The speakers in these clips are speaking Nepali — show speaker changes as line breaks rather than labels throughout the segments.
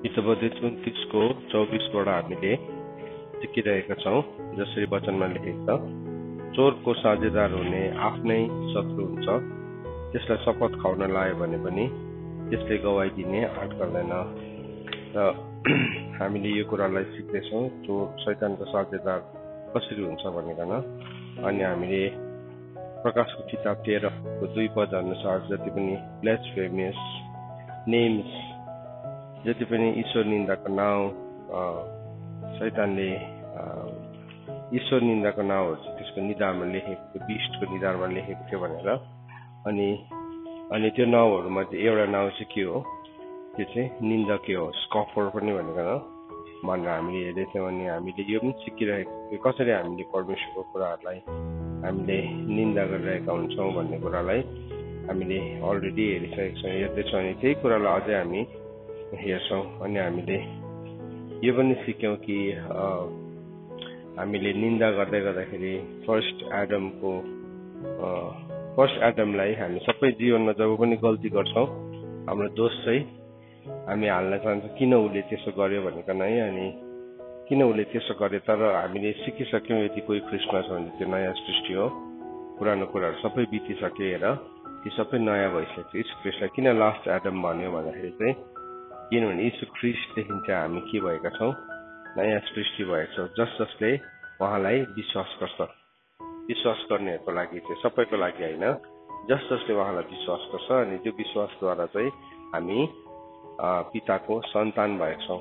हितोपदेश 29 को 24 बाट हामीले सिकिरहेका छौं। जसरी वचनमा लेखेको छ, चोरको साझेदार हुने आफ्नै शत्रु हुन्छ, त्यसलाई शपथ खाउन लायो भने पनि त्यसले गवाही दिने आँट गर्दैन। र हामीले यो कुरालाई सिक्दैछौँ, चोर शैतानको साझेदार कसरी हुन्छ भनेर। अनि हामीले प्रकाशको किताब 13 को 2 पद अनुसार जति पनि ब्लास्फेमियस नेम्स, जति पनि ईश्वर निन्दाको नाउँ शैतानले ईश्वर निन्दाको नाउँहरु चाहिँ त्यसको निधारमा लेखेको, बिस्टको निधारमा लेखेको थियो भनेर। अनि त्यो नाउँहरुमा चाहिँ एउटा नाउँ चाहिँ के हो, त्यो चाहिँ निन्दक हो, स्कफर पनि भनेर हामीले हेर्दै थियौँ। अनि हामीले यो पनि सिकिरहेको थियौँ कसरी हामीले परमेश्वरको कुराहरूलाई हामीले निन्दा गरिरहेका हुन्छौँ भन्ने कुरालाई हामीले अलरेडी हेरिसकेका छौँ, हेर्दैछौँ। अनि त्यही कुरालाई अझै हामी हेर्छौँ। अनि हामीले यो पनि सिक्यौँ कि हामीले निन्दा गर्दै गर्दाखेरि फर्स्ट एडमलाई हामी सबै जीवनमा जब पनि गल्ती गर्छौँ, हाम्रो दोष चाहिँ हामी हाल्न चाहन्छौँ किन उसले त्यसो गर्यो भनेर नै। अनि किन उसले त्यसो गर्यो, तर हामीले सिकिसक्यौँ यदि कोही ख्रिस्टमा छ भने त्यो नयाँ सृष्टि हो, पुरानो कुराहरू सबै बितिसक्यो र ती सबै नयाँ भइसक्यो। यीशु ख्रिस्टलाई किन लास्ट एडम भन्यो भन्दाखेरि चाहिँ किनभने यीशु ख्रिस्टदेखि चाहिँ हामी के भएका छौँ, नयाँ सृष्टि भएका छौँ, जसले उहाँलाई विश्वास गर्छ। विश्वास गर्नेहरूको लागि चाहिँ सबैको लागि होइन, जसले उहाँलाई विश्वास गर्छ। अनि त्यो विश्वासद्वारा चाहिँ हामी पिताको सन्तान भएका छौँ।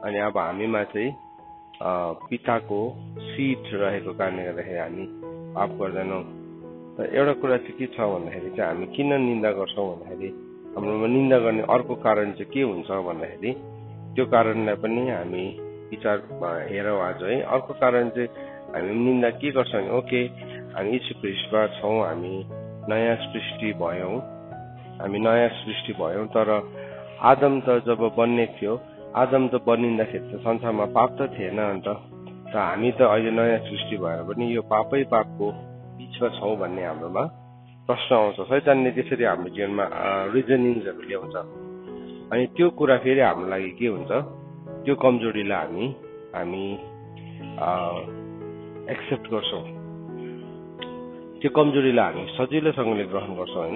अनि अब हामीमा चाहिँ पिताको सिड रहेको कारणले गर्दाखेरि हामी पाप गर्दैनौँ। र एउटा कुरा चाहिँ के छ भन्दाखेरि चाहिँ हामी किन निन्दा गर्छौँ भन्दाखेरि हाम्रोमा निन्दा गर्ने अर्को कारण चाहिँ के हुन्छ भन्दाखेरि त्यो कारणलाई पनि हामी विचारमा हेरौँ आज है। अर्को कारण चाहिँ हामी निन्दा के गर्छौँ भने ओके हामी यीशु ख्रिस्टमा छौँ, हामी नयाँ सृष्टि भयौँ, तर आदम त जब बन्ने थियो, आदम त बनिँदाखेरि त संसारमा पाप त थिएन। अन्त हामी त अहिले नयाँ सृष्टि भएर पनि यो पापको बिचमा छौँ भन्ने हाम्रोमा प्रश्न आउँछ। शैतानले त्यसरी हाम्रो जीवनमा रिजनिङ्सहरू ल्याउँछ। अनि त्यो कुरा फेरि हाम्रो लागि के हुन्छ, त्यो कमजोरीलाई हामी एक्सेप्ट गर्छौँ, त्यो कमजोरीलाई हामी सजिलोसँगले ग्रहण गर्छौँ।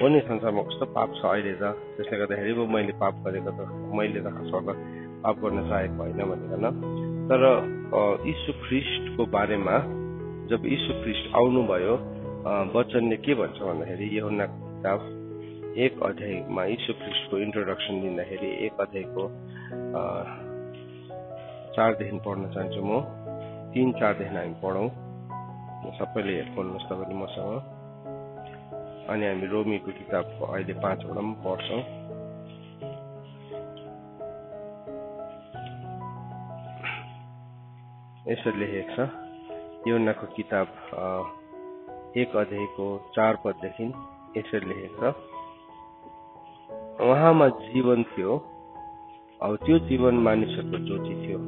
हो नि संसारमा कस्तो पाप छ अहिले त, त्यसले गर्दाखेरि मैले पाप गरेको त, मैले त खासमा पाप गर्न चाहेको होइन भनेर। तर यीशु ख्रिस्टको बारेमा जब यीशु ख्रिस्ट आउनुभयो, वचनले के भन्छ भन्दाखेरि यूहन्नाको किताब 1 अध्यायमा यीशु ख्रिस्टको इन्ट्रोडक्सन दिँदाखेरि 1 अध्यायको 4 देखि पढ्न चाहन्छु म। 3-4 देखि हामी पढौँ। सबैले हेर्नुहोस् तपाईँले मसँग। अनि हामी रोमीको किताब अहिले 5 बाट पनि पढ्छौँ। यसरी लेखेको छ, यूहन्नाको किताब 1 अध्यायको 4 पददेखि यसरी लेखेको छ, उहाँमा जीवन थियो, अब त्यो जीवन मानिसहरूको ज्योति थियो,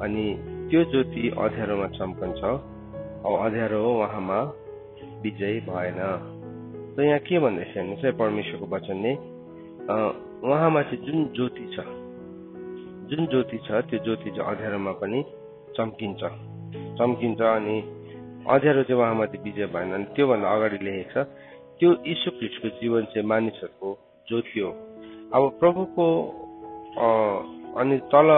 अनि त्यो ज्योति अँध्यारोमा चम्कन्छ, अब अँध्यारो उहाँमा विजय भएन। त यहाँ के भन्दैछ भने चाहिँ परमेश्वरको वचनले उहाँमा चाहिँ जुन ज्योति छ, त्यो ज्योति चाहिँ अँध्यारोमा पनि चम्किन्छ। अनि अँध्यारो चाहिँ उहाँमाथि विजय भएन। अनि त्योभन्दा अगाडि लेखेको छ, त्यो यीशु ख्रिस्टको जीवन चाहिँ मानिसहरूको ज्योति हो। अब प्रभुको अनि तल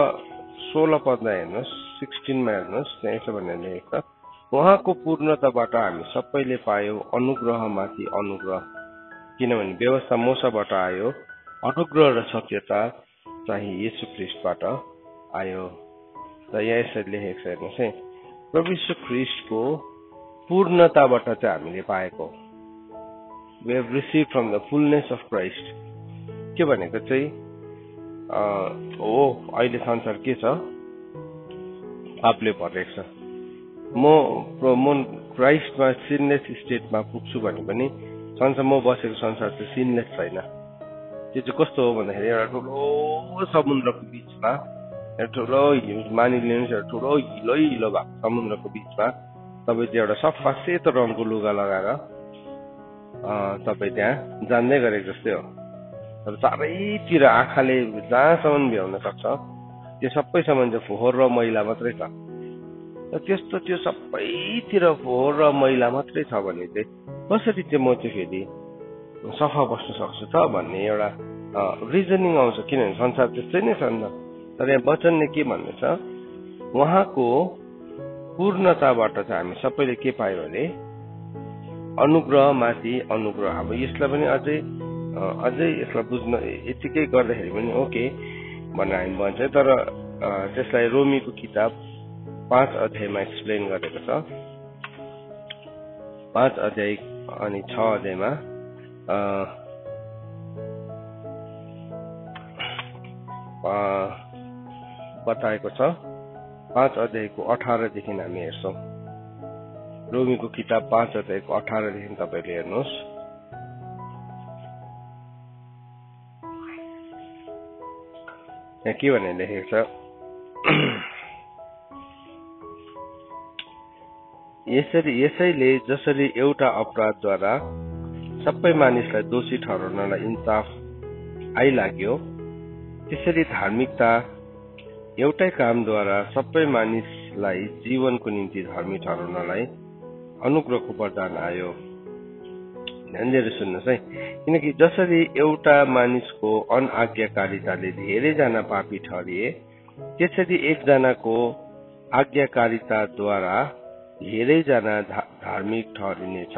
16 पदमा हेर्नुहोस्, 16 मा हेर्नुहोस्, त्यहाँ यसो भनेर लेखेको छ, उहाँको पूर्णताबाट हामी सबैले पायौँ अनुग्रहमाथि अनुग्रह, किनभने व्यवस्था मोसाबाट आयो, अनुग्रह र सत्यता चाहिँ यीशु ख्रिस्टबाट आयो। त यहाँ यसरी लेखेको छ हेर्नुहोस् है, प्रभु यीशु ख्रिस्टको पूर्णताबाट चाहिँ हामीले पाएको, we have received from the fullness of Christ। के भनेको चाहिँ हो अहिले संसार के छ, पापले भरेको छ। म क्राइस्टमा सिनलेस स्टेटमा पुग्छु भने पनि संसार, म बसेको संसार चाहिँ सिनलेस छैन। त्यो चाहिँ कस्तो हो भन्दाखेरि एउटा ठुलो समुद्रको बिचमा, एउटा ठुलो मानिलिनुहोस् एउटा ठुलो हिलो भएको समुद्रको बिचमा तपाईँ चाहिँ एउटा सफा सेतो रङको लुगा लगाएर तपाईँ त्यहाँ जान्दै गरेको जस्तै हो। तर चारैतिर आँखाले जहाँसम्म भ्याउन सक्छ त्यो सबैसम्म चाहिँ फोहोर र मैला मात्रै छ। त्यस्तो त्यो सबैतिर फोहोर र मैला मात्रै छ भने चाहिँ कसरी चाहिँ म चाहिँ फेरि सफा बस्न सक्छु त भन्ने एउटा रिजनिङ आउँछ। किनभने संसार त्यस्तै नै छ नि त। तर यहाँ वचनले के भन्दैछ, उहाँको पूर्णताबाट चाहिँ हामी सबैले के पायौँ भने अनुग्रहमाथि अनुग्रह। अब यसलाई पनि अझै यसलाई बुझ्न यतिकै गर्दाखेरि पनि ओके भनेर हामी भन्छ। तर त्यसलाई रोमीको किताब 5 अध्यायमा एक्सप्लेन गरेको छ। 5 अध्याय अनि 6 अध्यायमा बताएको छ। 5 अध्यायको 18 देखि हामी हेर्छौँ। रोमीको किताब 5 अध्यायको 18 देखि तपाईले हेर्नुहोस्। यहाँ के भनेर लेखेको छ, यसैले जसरी एउटा अपराधद्वारा सबै मानिसलाई दोषी ठहराउनलाई इन्साफ आइलाग्यो, त्यसरी धार्मिकता एउटै कामद्वारा सबै मानिसलाई जीवनको निम्ति धर्मी ठहराउनलाई अनुग्रहको वरदान आयो। ध्यान दिएर सुन्नुहोस् है। किनकि जसरी एउटा मानिसको अनआज्ञाकारिताले धेरैजना पापी ठहरिए, त्यसरी एकजनाको आज्ञाकारिताद्वारा धेरैजना धार्मिक ठहरिनेछ।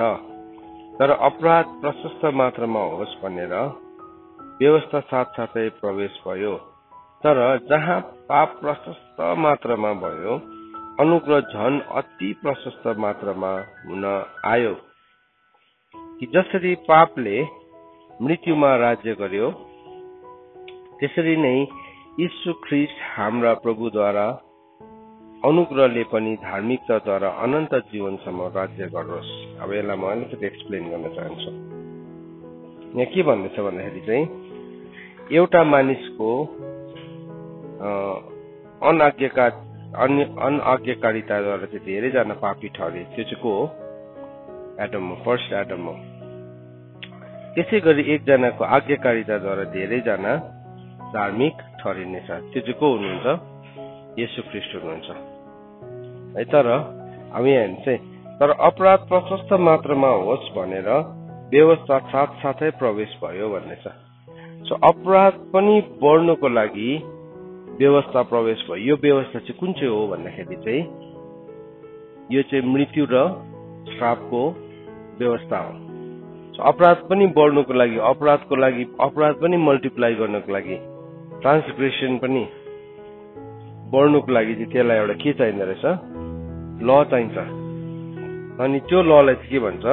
तर अपराध प्रशस्त मात्रामा होस् भनेर व्यवस्था साथसाथै प्रवेश भयो। तर जहाँ पाप प्रशस्त मात्रामा भयो, अनुग्रह झन अति प्रशस्त मात्रामा हुन आयो। कि जसरी पापले मृत्युमा राज्य गर्यो, त्यसरी नै यीशु ख्रीष्ट हाम्रा प्रभुद्वारा अनुग्रहले पनि धार्मिकताद्वारा अनन्त जीवनसम्म राज्य गरोस्। अब यसलाई म अलिकति एक्सप्लेन गर्न चाहन्छु। यहाँ के भन्दैछ भन्दाखेरि चाहिँ एउटा मानिसको अनआज्ञाकारिताद्वारा चाहिँ धेरैजना पापी ठहरे। त्यो चाहिँ को हो? एडम हो, फर्स्ट एडम हो। त्यसै गरी एकजनाको आज्ञाकारिताद्वारा धेरैजना धार्मिक ठहरिनेछ। त्यो चाहिँ को हुनुहुन्छ? येशू ख्रीष्ट हुनुहुन्छ है। तर हामी यहाँ चाहिँ तर अपराध प्रशस्त मात्रामा होस् भनेर व्यवस्था साथसाथै प्रवेश भयो भन्ने छ। सो अपराध पनि बढ्नुको लागि व्यवस्था प्रवेश भयो। यो व्यवस्था चाहिँ कुन चाहिँ हो भन्दाखेरि चाहिँ यो चाहिँ मृत्यु र श्रापको व्यवस्था हो। सो अपराध पनि बढ्नुको लागि, अपराध पनि मल्टिप्लाई गर्नको लागि, ट्रान्सग्रेसन पनि बढ्नुको लागि चाहिँ त्यसलाई एउटा के चाहिँदो रहेछ? ल चाहिन्छ। अनि त्यो ललाई चाहिँ के भन्छ?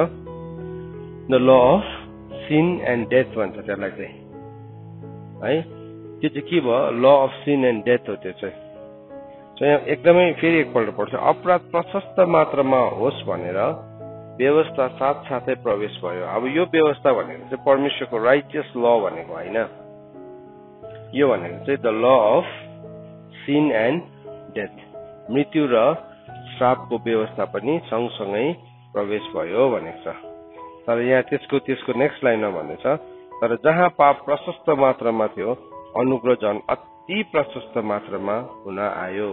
The law of scene and death भन्छ त्यसलाई चाहिँ है। त्यो चाहिँ के भयो? Law of scene and death हो त्यो चाहिँ। सो यहाँ एकदमै फेरि एकपल्ट पढ्छ। अपराध प्रशस्त मात्रामा होस् भनेर व्यवस्था साथसाथै प्रवेश भयो। अब यो व्यवस्था भनेको चाहिँ परमेश्वरको राइटियस ल भनेको होइन। यो भनेको चाहिँ the law of scene and death, मृत्यु र श्रापको व्यवस्था पनि सँगसँगै प्रवेश भयो भनेको छ। तर यहाँ त्यसको नेक्स्ट लाइनमा भन्दैछ, तर जहाँ पाप प्रशस्त मात्रामा थियो, अनुग्रह झन् अति प्रशस्त मात्रामा हुन आयो।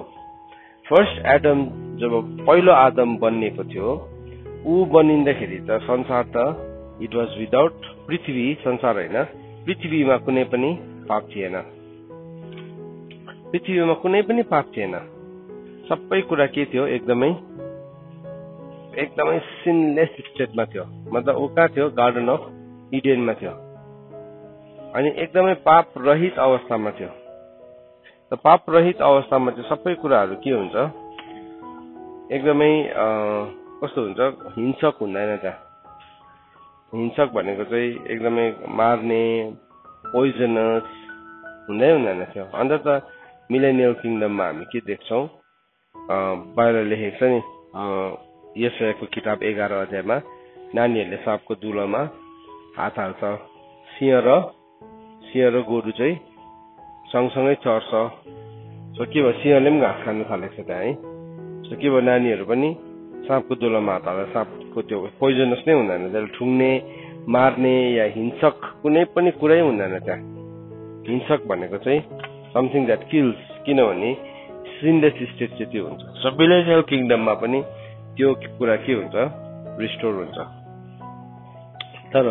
फर्स्ट एडम जब पहिलो आदम बनिएको थियो, ऊ बनिँदाखेरि त संसार त इट वाज विदाउट, पृथ्वी संसार होइन, पृथ्वीमा कुनै पनि पाप थिएन। पृथ्वीमा कुनै पनि पाप थिएन। सबै कुरा के थियो? एकदमै सिनलेस स्टेटमा थियो। मतलब ऊ कहाँ थियो? गार्डन अफ इडेनमा थियो। अनि एकदमै पाप रहित अवस्थामा थियो। त पाप रहित अवस्थामा चाहिँ सबै कुराहरू के हुन्छ? एकदमै कस्तो हुन्छ? हिंसक हुँदैन त्यहाँ। हिंसक भनेको चाहिँ एकदमै मार्ने, पोइजनस हुँदैन थियो। अन्त त मिलेनियल किङडममा हामी के देख्छौँ? बाहिर लेखेको छ नि, यशायाको किताब 11 अध्यायमा नानीहरूले साँपको दुलोमा हात हाल्छ। सिंह र गोरु चाहिँ सँगसँगै चर्छ। सो के भयो? सिंहले पनि घाँस खानु थालेको छ त्यहाँ है। सो के भयो? नानीहरू पनि साँपको दुलोमा हात हाल्दा साँपको त्यो पोइजनस नै हुँदैन, त्यसले ठुङ्ने, मार्ने या हिंसक कुनै पनि कुरै हुँदैन त्यहाँ। हिंसक भनेको चाहिँ समथिङ द्याट किल्स, किनभने सिनलेस स्टेट चाहिँ त्यो हुन्छ। सबैले किङडममा पनि त्यो कुरा के हुन्छ, रिस्टोर हुन्छ। तर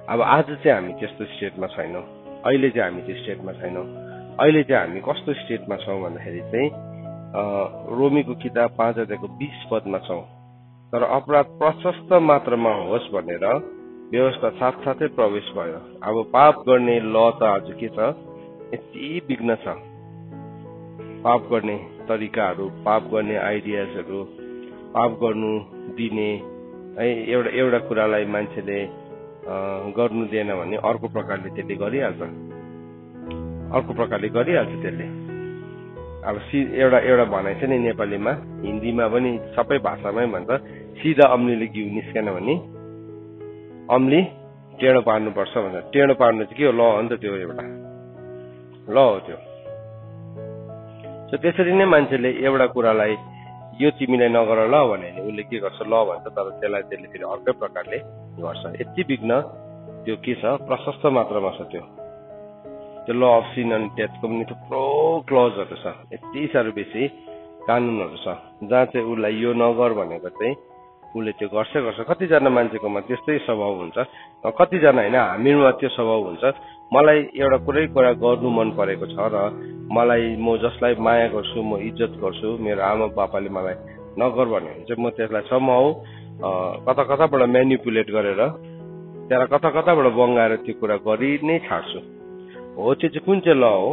अब आज चाहिँ हामी त्यस्तो स्टेटमा छैनौँ। अहिले चाहिँ हामी त्यो स्टेटमा छैनौँ। अहिले चाहिँ हामी कस्तो स्टेटमा छौँ भन्दाखेरि चाहिँ रोमीको किताब 5 अध्यायको 20 पदमा छौँ। तर अपराध प्रशस्त मात्रामा होस् भनेर व्यवस्था साथसाथै प्रवेश भयो। अब पाप गर्ने ल त आज के छ, यति विघ्न छ। पाप गर्ने तरिकाहरू, पाप गर्ने आइडियाजहरू, पाप गर्नु दिने है, एउटा कुरालाई मान्छेले गर्नु दिएन भने अर्को प्रकारले त्यसले गरिहाल्छ, अर्को प्रकारले गरिहाल्छ त्यसले। अब एउटा भनाइ छ नि नेपालीमा, हिन्दीमा पनि सबै भाषामै भन्छ, सिधा अम्लीले घिउ निस्केन भने अम्ली टेढो पार्नुपर्छ भन्छ। टेढो पार्नु चाहिँ के हो, ल हो नि त, त्यो एउटा ल हो त्यो। त्यसरी नै मान्छेले एउटा कुरालाई यो तिमीलाई नगर ल भने उसले के गर्छ, ल भन्छ, तर त्यसले फेरि अर्कै प्रकारले गर्छ। यति विघ्न त्यो के छ, प्रशस्त मात्रामा छ त्यो ल अफ सिन एन्ड डेथको पनि थुप्रो क्लजहरू छ, यति साह्रो बेसी कानुनहरू छ, जहाँ चाहिँ उसलाई यो नगर भनेको चाहिँ उसले त्यो गर्छ। कतिजना मान्छेकोमा त्यस्तै स्वभाव हुन्छ, कतिजना होइन, हामीमा त्यो स्वभाव हुन्छ। मलाई एउटा कुरा गर्नु मन परेको छ र मलाई, म जसलाई माया गर्छु, म इज्जत गर्छु, मेरो आमा बापाले मलाई नगर भने चाहिँ म त्यसलाई समहाउ कताबाट म्यानिपुलेट गरेर त्यसलाई कताबाट बङ्गाएर त्यो कुरा गरि नै छाड्छु। हो, त्यो चाहिँ कुन चाहिँ ल हो,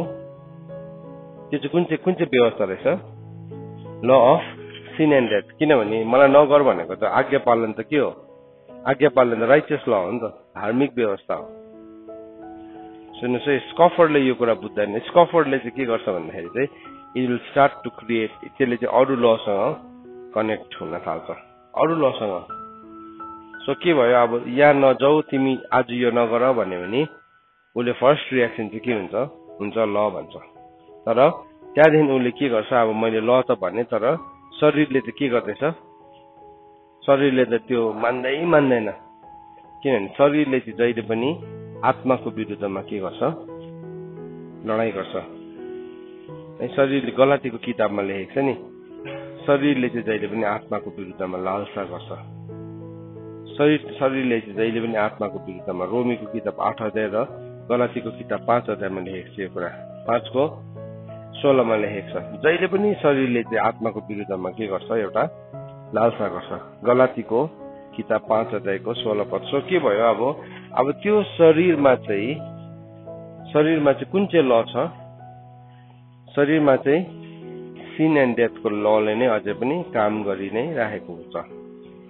त्यो चाहिँ कुन चाहिँ व्यवस्था रहेछ, law of scene and death. किनभने मलाई नगर भनेको त आज्ञा पालन त के हो, आज्ञा पालन त राइचियस ल हो नि त, धार्मिक व्यवस्था हो। सुन्नुहोस् है, स्कफरले यो कुरा बुझ्दैन। स्कफरले चाहिँ के गर्छ भन्दाखेरि चाहिँ it will start to create, त्यसले चाहिँ अरू लसँग कनेक्ट हुन थाल्छ, अरू लसँग। सो के भयो, अब यहाँ नजाऊ तिमी, आज यो नगर भन्यो भने उसले फर्स्ट रियाक्सन चाहिँ के हुन्छ ल भन्छ। तर त्यहाँदेखि उसले के गर्छ, अब मैले ल त भने, तर शरीरले चाहिँ के गर्दैछ, शरीरले त त्यो मान्दैन। किनभने शरीरले चाहिँ जहिले पनि आत्माको विरुद्धमा के गर्छ, लडाइँ गर्छ। शरीरले, गलातीको किताबमा लेखेको छ नि, शरीरले चाहिँ जहिले पनि आत्माको विरुद्धमा लालसा गर्छ। शरीरले चाहिँ जहिले पनि आत्माको विरुद्धमा, रोमीको किताब 8 अध्याय र गलातीको किताब 5 अध्यायमा लेखेको छ यो कुरा, 5को 16मा लेखेको छ। जहिले पनि शरीरले चाहिँ आत्माको विरुद्धमा के गर्छ, एउटा लालसा गर्छ। गलातीको किताब 5 अध्यायको 16 पद। सो के भयो, अब त्यो शरीरमा चाहिँ कुन चाहिँ ल छ, शरीरमा चाहिँ सिन एन्ड डेथको लले नै अझै पनि काम गरि नै राखेको हुन्छ।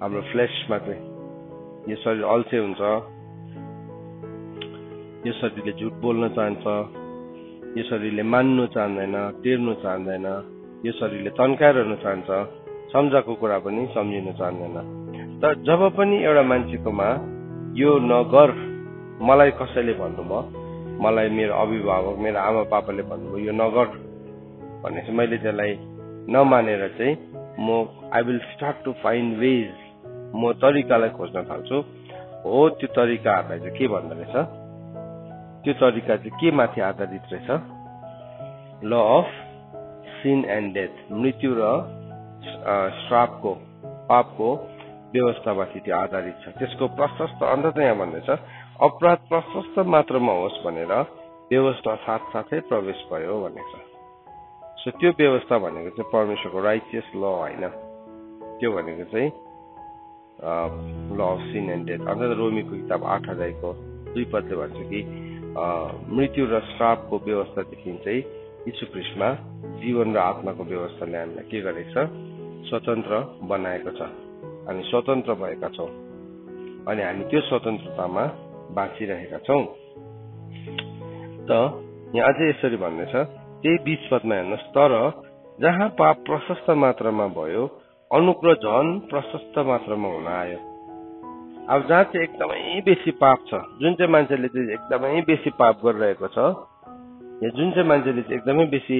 हाम्रो फ्लेसमा चाहिँ यो शरीर अल्छे हुन्छ, यो शरीरले झुट बोल्न चाहन्छ, यो शरीरले मान्नु चाहँदैन, टेर्नु चाहँदैन, यो शरीरले तन्काइरहनु चाहन्छ, सम्झाएको कुरा पनि सम्झिनु चाहँदैन। तर जब पनि एउटा मान्छेकोमा यो नगर, मलाई कसैले भन्नुभयो, मलाई मेरो अभिभावक, मेरो आमा बाबाले भन्नुभयो यो नगर भनेपछि मैले त्यसलाई नमानेर चाहिँ I will start to find ways, म तरिकालाई खोज्न थाल्छु। हो, त्यो तरिकाहरूलाई चाहिँ के भन्दो रहेछ, त्यो तरिका चाहिँ के माथि आधारित रहेछ, law of scene and death, मृत्यु र श्रापको, पापको व्यवस्थामाथि त्यो आधारित छ। त्यसको प्रशस्त अन्त यहाँ भन्दैछ, अपराध प्रशस्त मात्रामा होस् भनेर व्यवस्था साथसाथै प्रवेश भयो भनेको छ। सो त्यो व्यवस्था भनेको चाहिँ परमेश्वरको राइचियस ल होइन, त्यो भनेको चाहिँ law of scene and death. अर्थात् रोमीको किताब 8 अध्यायको 2 पदले भन्छ कि मृत्यु र श्रापको व्यवस्थादेखि चाहिँ यीशु ख्रीष्टमा जीवन र आत्माको व्यवस्थाले हामीलाई के गरेको छ, स्वतन्त्र बनाएको छ। हामी स्वतन्त्र भएका छौँ अनि हामी त्यो स्वतन्त्रतामा बाँचिरहेका छौँ। त यहाँ अझै यसरी भन्दैछ, त्यही 20 पदमा हेर्नुहोस्, तर जहाँ पाप प्रशस्त मात्रामा भयो, अनुग्रह झन प्रशस्त मात्रामा हुन आयो। अब जहाँ चाहिँ एकदमै बेसी पाप छ, जुन चाहिँ मान्छेले चाहिँ एकदमै बेसी पाप गरिरहेको छ, या जुन चाहिँ मान्छेले चाहिँ एकदमै बेसी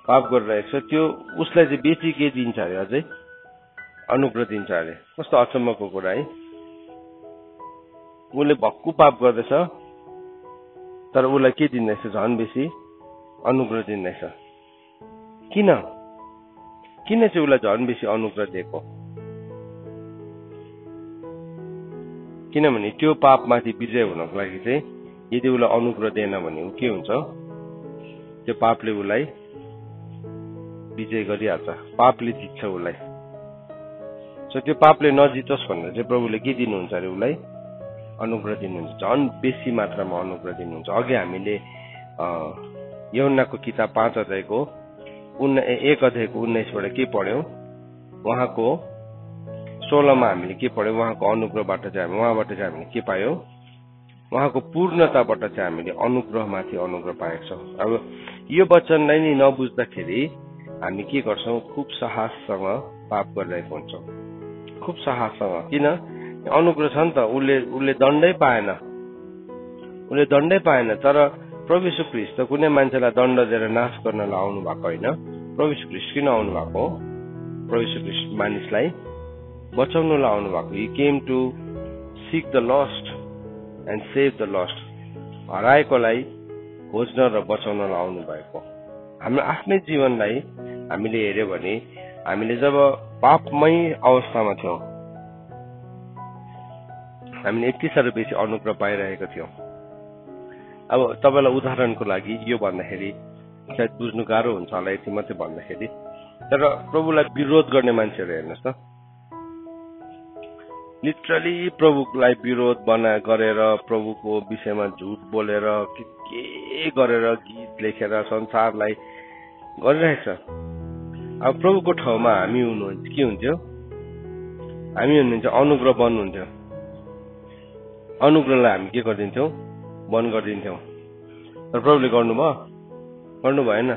पाप गरिरहेको छ, त्यो उसलाई चाहिँ बेसी के दिन्छ अरे, अझै अनुग्रह दिन्छ अरे। कस्तो अचम्मको कुरा है। उसले भक्कु पाप गर्दैछ, तर उसलाई के दिँदैछ? झन् बेसी अनुग्रह दिँदैछ। किन चाहिँ उसलाई झन् बेसी अनुग्रह दिएको? किनभने त्यो पापमाथि विजय हुनको लागि चाहिँ यदि उसलाई अनुग्रह दिएन भने ऊ के हुन्छ? त्यो पापले उसलाई विजय गरिहाल्छ, पापले जित्छ उसलाई। सो त्यो पापले नजितोस् भनेर चाहिँ प्रभुले के दिनुहुन्छ अरे? उसलाई अनुग्रह दिनुहुन्छ, झन् बेसी मात्रामा अनुग्रह दिनुहुन्छ। अघि हामीले यूहन्नाको किताब 5 अध्यायको 19बाट के पढ्यौं? उहाँको 16मा हामीले के पढ्यौं? उहाँको अनुग्रहबाट चाहिँ उहाँबाट चाहिँ हामीले के पायौं? उहाँको पूर्णताबाट चाहिँ हामीले अनुग्रहमाथि अनुग्रह पाएका छौँ। अब यो वचनलाई नि नबुझ्दाखेरि हामी के गर्छौं? खुब साहससँग पाप गरिरहेको हुन्छौँ, खुब साहससँग। किन? अनुग्रह छ नि त, उसले दण्डै पाएन। तर प्रभु यीशु ख्रीष्ट त कुनै मान्छेलाई दण्ड दिएर नाश गर्न आउनु भएको होइन। प्रभु यीशु ख्रीष्ट किन आउनु भएको? प्रभु यीशु ख्रीष्ट मानिसलाई बचाउनलाई आउनु भएको। He came to seek the lost and save the lost. हराएकोलाई खोज्न र बचाउनलाई आउनु भएको। हाम्रो आफ्नै जीवनलाई हामीले हेर्यो भने हामीले जब पापमै अवस्थामा थियौं, हामीले यति साह्रो बेसी अनुग्रह पाइरहेको थियौं। अब तपाईलाई उदाहरणको लागि यो भन्दाखेरि सायद बुझ्नु गाह्रो हुन्छ होला, यति मात्रै भन्दाखेरि। तर प्रभुलाई विरोध गर्ने मान्छेहरू हेर्नुहोस् त, लिटरली प्रभुलाई विरोध गरेर, प्रभुको विषयमा झुट बोलेर, के गरेर, गीत लेखेर संसारलाई गरिरहेछ। अब प्रभुको ठाउँमा हामी हुनुहुन्छ के हुन्थ्यो? हामी हुनुहुन्छ अनुग्रह बन्नुहुन्थ्यो। अनुग्रहलाई हामी के गरिदिन्थ्यौं? बन्द गरिदिन्थ्यौं। तर प्रभुले गर्नु भएन।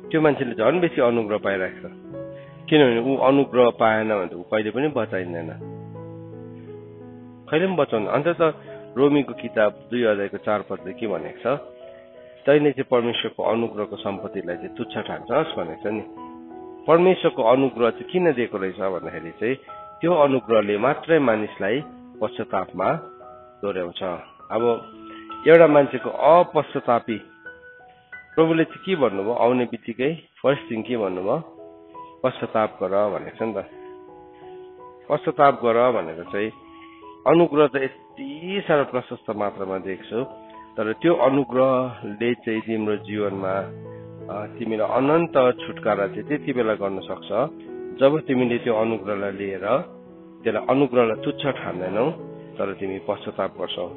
त्यो मान्छेले झन् बेसी अनुग्रह पाइरहेको छ। किनभने ऊ अनुग्रह पाएन भने ऊ कहिले पनि बचाइँदैन, कहिले पनि बचाउनु। अन्त त रोमीको किताब 2 अध्यायको 4 पदले के भनेको छ? तैले चाहिँ परमेश्वरको अनुग्रहको सम्पत्तिलाई चाहिँ तुच्छ ठान्छस् भनेको छ नि। परमेश्वरको अनुग्रह चाहिँ किन दिएको रहेछ भन्दाखेरि चाहिँ त्यो अनुग्रहले मात्रै मानिसलाई पश्चातापमा दोहोऱ्याउँछ। अब एउटा मान्छेको अपश्चातापी प्रभुले चाहिँ के भन्नुभयो? आउने बित्तिकै फर्स्ट थिङ के भन्नुभयो? पश्चाताप गर भनेको छ नि त। पश्चाताप गर भनेको चाहिँ अनुग्रह त यति साह्रो प्रशस्त मात्रामा देख्छु, तर त्यो अनुग्रहले चाहिँ तिम्रो जीवनमा तिमीलाई अनन्त छुटकारा चाहिँ त्यति बेला गर्न सक्छ जब तिमीले त्यो अनुग्रहलाई लिएर त्यसलाई अनुग्रहलाई तुच्छ ठान्दैनौ, तर तिमी पश्चाताप गर्छौ।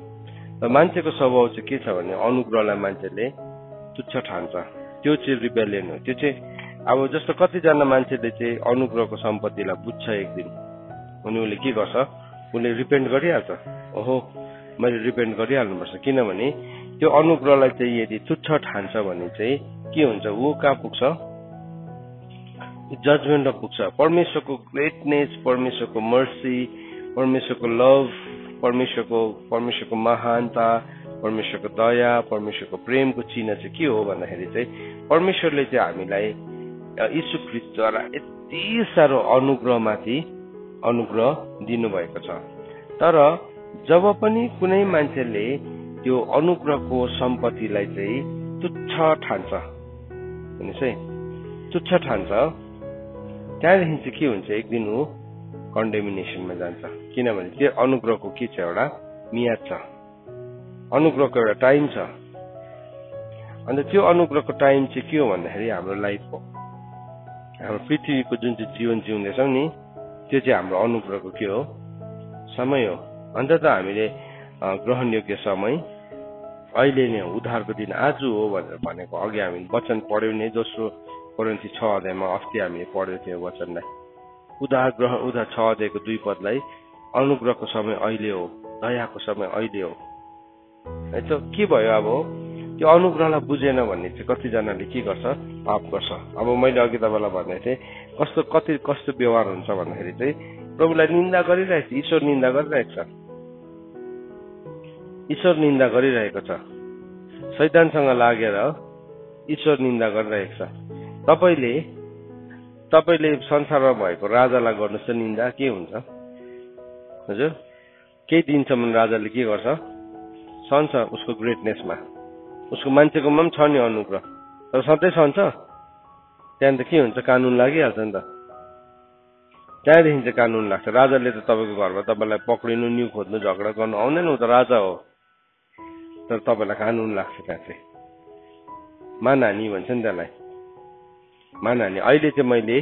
र मान्छेको स्वभाव चाहिँ के छ भने अनुग्रहलाई मान्छेले तुच्छ ठान्छ। त्यो चाहिँ रिबेलियन हो। त्यो चाहिँ अब जस्तो कतिजना मान्छेले चाहिँ अनुग्रहको सम्पत्तिलाई बुझ्छ एक दिन, अनि उसले के गर्छ? उसले रिपेन्ट गरिहाल्छ। ओहो मैले रिपेन्ट गरिहाल्नुपर्छ। किनभने त्यो अनुग्रहलाई चाहिँ यदि तुच्छ ठान्छ भने चाहिँ के हुन्छ? ऊ कहाँ पुग्छ? जजमेन्टमा पुग्छ। परमेश्वरको ग्रेटनेस, परमेश्वरको मर्सी, परमेश्वरको लभ, परमेश्वरको महानता, परमेश्वरको दया, परमेश्वरको प्रेमको चिन्ह चाहिँ के हो भन्दाखेरि चाहिँ परमेश्वरले चाहिँ हामीलाई यीशु ख्रीष्टद्वारा यति साह्रो अनुग्रहमाथि अनुग्रह दिनुभएको छ। तर जब पनि कुनै मान्छेले त्यो अनुग्रहको सम्पत्तिलाई चाहिँ तुच्छ ठान्छ, तुच्छ ठान्छ, त्यहाँदेखि चाहिँ के हुन्छ? एक दिन ऊ कन्डेमिनेसनमा जान्छ। किनभने त्यो अनुग्रहको के छ? एउटा मियाद छ, अनुग्रहको एउटा टाइम छ। अन्त त्यो अनुग्रहको टाइम चाहिँ के हो भन्दाखेरि हाम्रो लाइफको, हाम्रो पृथ्वीको जुन चाहिँ जीवन जिउँदैछौँ नि, त्यो चाहिँ हाम्रो अनुग्रहको के हो? समय हो। अन्त त हामीले ग्रहण योग्य समय अहिले नै हो, उद्धारको दिन आज हो भनेर भनेको। अघि हामी वचन पढ्यौं नै, दोस्रो कोरिन्थी 6 अध्यायमा अस्ति हामीले पढ्यौं त्यो वचनलाई। उद्धार 6 अध्यायको 2 पदलाई अनुग्रहको समय अहिले हो, दयाको समय अहिले हो। के भयो? अब त्यो अनुग्रहलाई बुझेन भन्ने चाहिँ कतिजनाले के गर्छ? पाप गर्छ। अब मैले अघि तपाईँलाई भन्दै थिएँ कस्तो व्यवहार हुन्छ भन्दाखेरि चाहिँ प्रभुलाई निन्दा गरिरहेको छ, ईश्वर निन्दा गरिरहेको छ, ईश्वर निन्दा गरिरहेको छ, शैतानसँग लागेर ईश्वर निन्दा गरिरहेको छ। तपाईले संसारमा भएको राजालाई गर्नुहोस् त निन्दा, के हुन्छ? हजुर केही दिनसम्म राजाले के गर्छ? सहन्छ उसको ग्रेटनेसमा, उसको मान्छेकोमा पनि छ नि अनुग्रह, तर सधैँ सहन्छ। त्यहाँदेखि त के हुन्छ, कानुन लागिहाल्छ नि त। त्यहाँदेखि चाहिँ कानुन लाग्छ। राजाले त तपाईँको घरमा तपाईँलाई पक्रिनु, न्यु खोज्नु, झगडा गर्नु आउँदैन, ऊ त राजा हो, तर तपाईँलाई कानुन लाग्छ। त्यहाँ चाहिँ मानहानि भन्छ नि त्यसलाई, मानहानि। अहिले चाहिँ मैले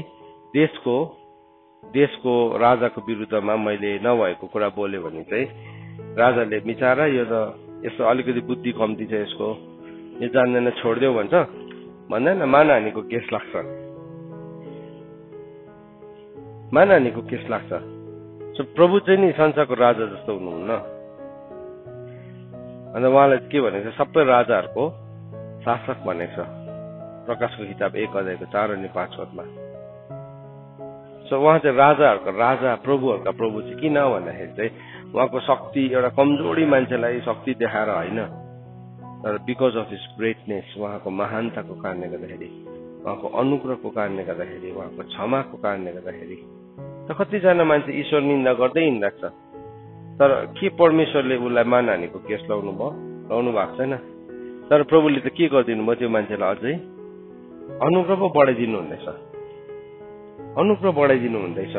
देशको राजाको विरुद्धमा मैले नभएको कुरा बोल्यो भने चाहिँ राजाले बिचारा यो त यसो अलिकति बुद्धि कम्ती छ यसको, यो जान्दैन, छोडिदेऊ भन्छ, भन्दैन। मानहानिको केस लाग्छ, मानहानिको केस लाग्छ। सो प्रभु चाहिँ नि संसारको राजा जस्तो हुनुहुन्न। अन्त उहाँलाई के भनेको छ, सबै राजाहरूको शासक भनेको छ प्रकाशको किताब 1:4-5 सो उहाँ चाहिँ राजाहरूको राजा, प्रभुहरूका प्रभु चाहिँ किन भन्दाखेरि चाहिँ उहाँको शक्ति एउटा कमजोरी मान्छेलाई शक्ति देखाएर होइन, तर बिकज अफ हिज ग्रेटनेस, उहाँको महानताको कारणले गर्दाखेरि, उहाँको अनुग्रहको कारणले गर्दाखेरि, उहाँको क्षमाको कारणले गर्दाखेरि। त कतिजना मान्छे ईश्वर निन्दा गर्दै हिँड्छ, तर के परमेश्वरले उसलाई मानहानिको केस लाउनु भएको छैन। तर प्रभुले त के गरिदिनु भयो, त्यो मान्छेलाई अझै अनुग्रह पो बढाइदिनु हुँदैछ, अनुग्रह बढाइदिनु हुँदैछ।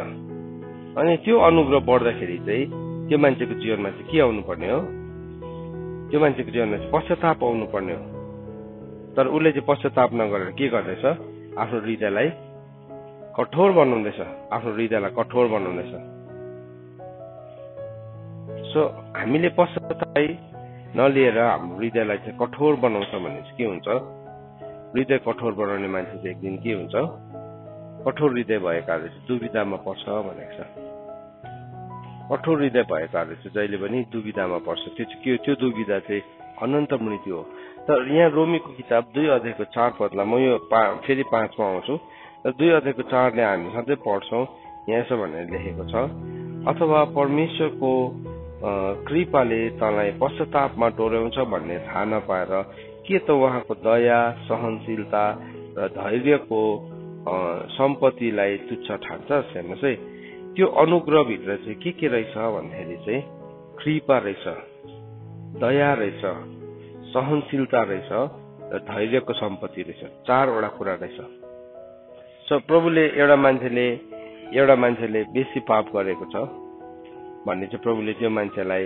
अनि त्यो अनुग्रह बढ्दाखेरि चाहिँ त्यो मान्छेको जीवनमा चाहिँ के आउनु पर्ने हो, त्यो मान्छेको जीवनमा चाहिँ पश्चाताप आउनु पर्ने हो। तर उसले चाहिँ पश्चाताप नगरेर के गर्दैछ, आफ्नो हृदयलाई कठोर बनाउँदैछ, आफ्नो हृदयलाई कठोर बनाउँदैछ। सो हामीले पश्चाताप नलिएर हाम्रो हृदयलाई चाहिँ कठोर बनाउँछ भने चाहिँ के हुन्छ, हृदय कठोर बनाउने मान्छे चाहिँ एक दिन के हुन्छ, कठोर हृदय भएकाले चाहिँ दुविधामा पर्छ भनेको छ। कठोर हृदय भएकाले चाहिँ जहिले पनि दुविधामा पर्छ। त्यो चाहिँ के हो, त्यो दुविधा चाहिँ अनन्त मृत्यु हो। तर यहाँ रोमीको किताब 2:4 म यो फेरि 5मा आउँछु। र 2:4 हामी सधैँ पढ्छौँ। यहाँ यसो भनेर लेखेको छ, अथवा परमेश्वरको कृपाले तँलाई पश्चातापमा डोर्याउँछ भन्ने थाहा नपाएर के त उहाँको दया, सहनशीलता र धैर्यको सम्पत्तिलाई तुच्छ ठान्छस्। हेर्नुहोस् है, त्यो अनुग्रहभित्र चाहिँ के रहेछ भन्दाखेरि चाहिँ कृपा रहेछ, दया रहेछ, सहनशीलता रहेछ र धैर्यको सम्पत्ति रहेछ। 4वटा कुरा रहेछ। सो प्रभुले एउटा मान्छेले बेसी पाप गरेको छ भन्ने चाहिँ प्रभुले त्यो मान्छेलाई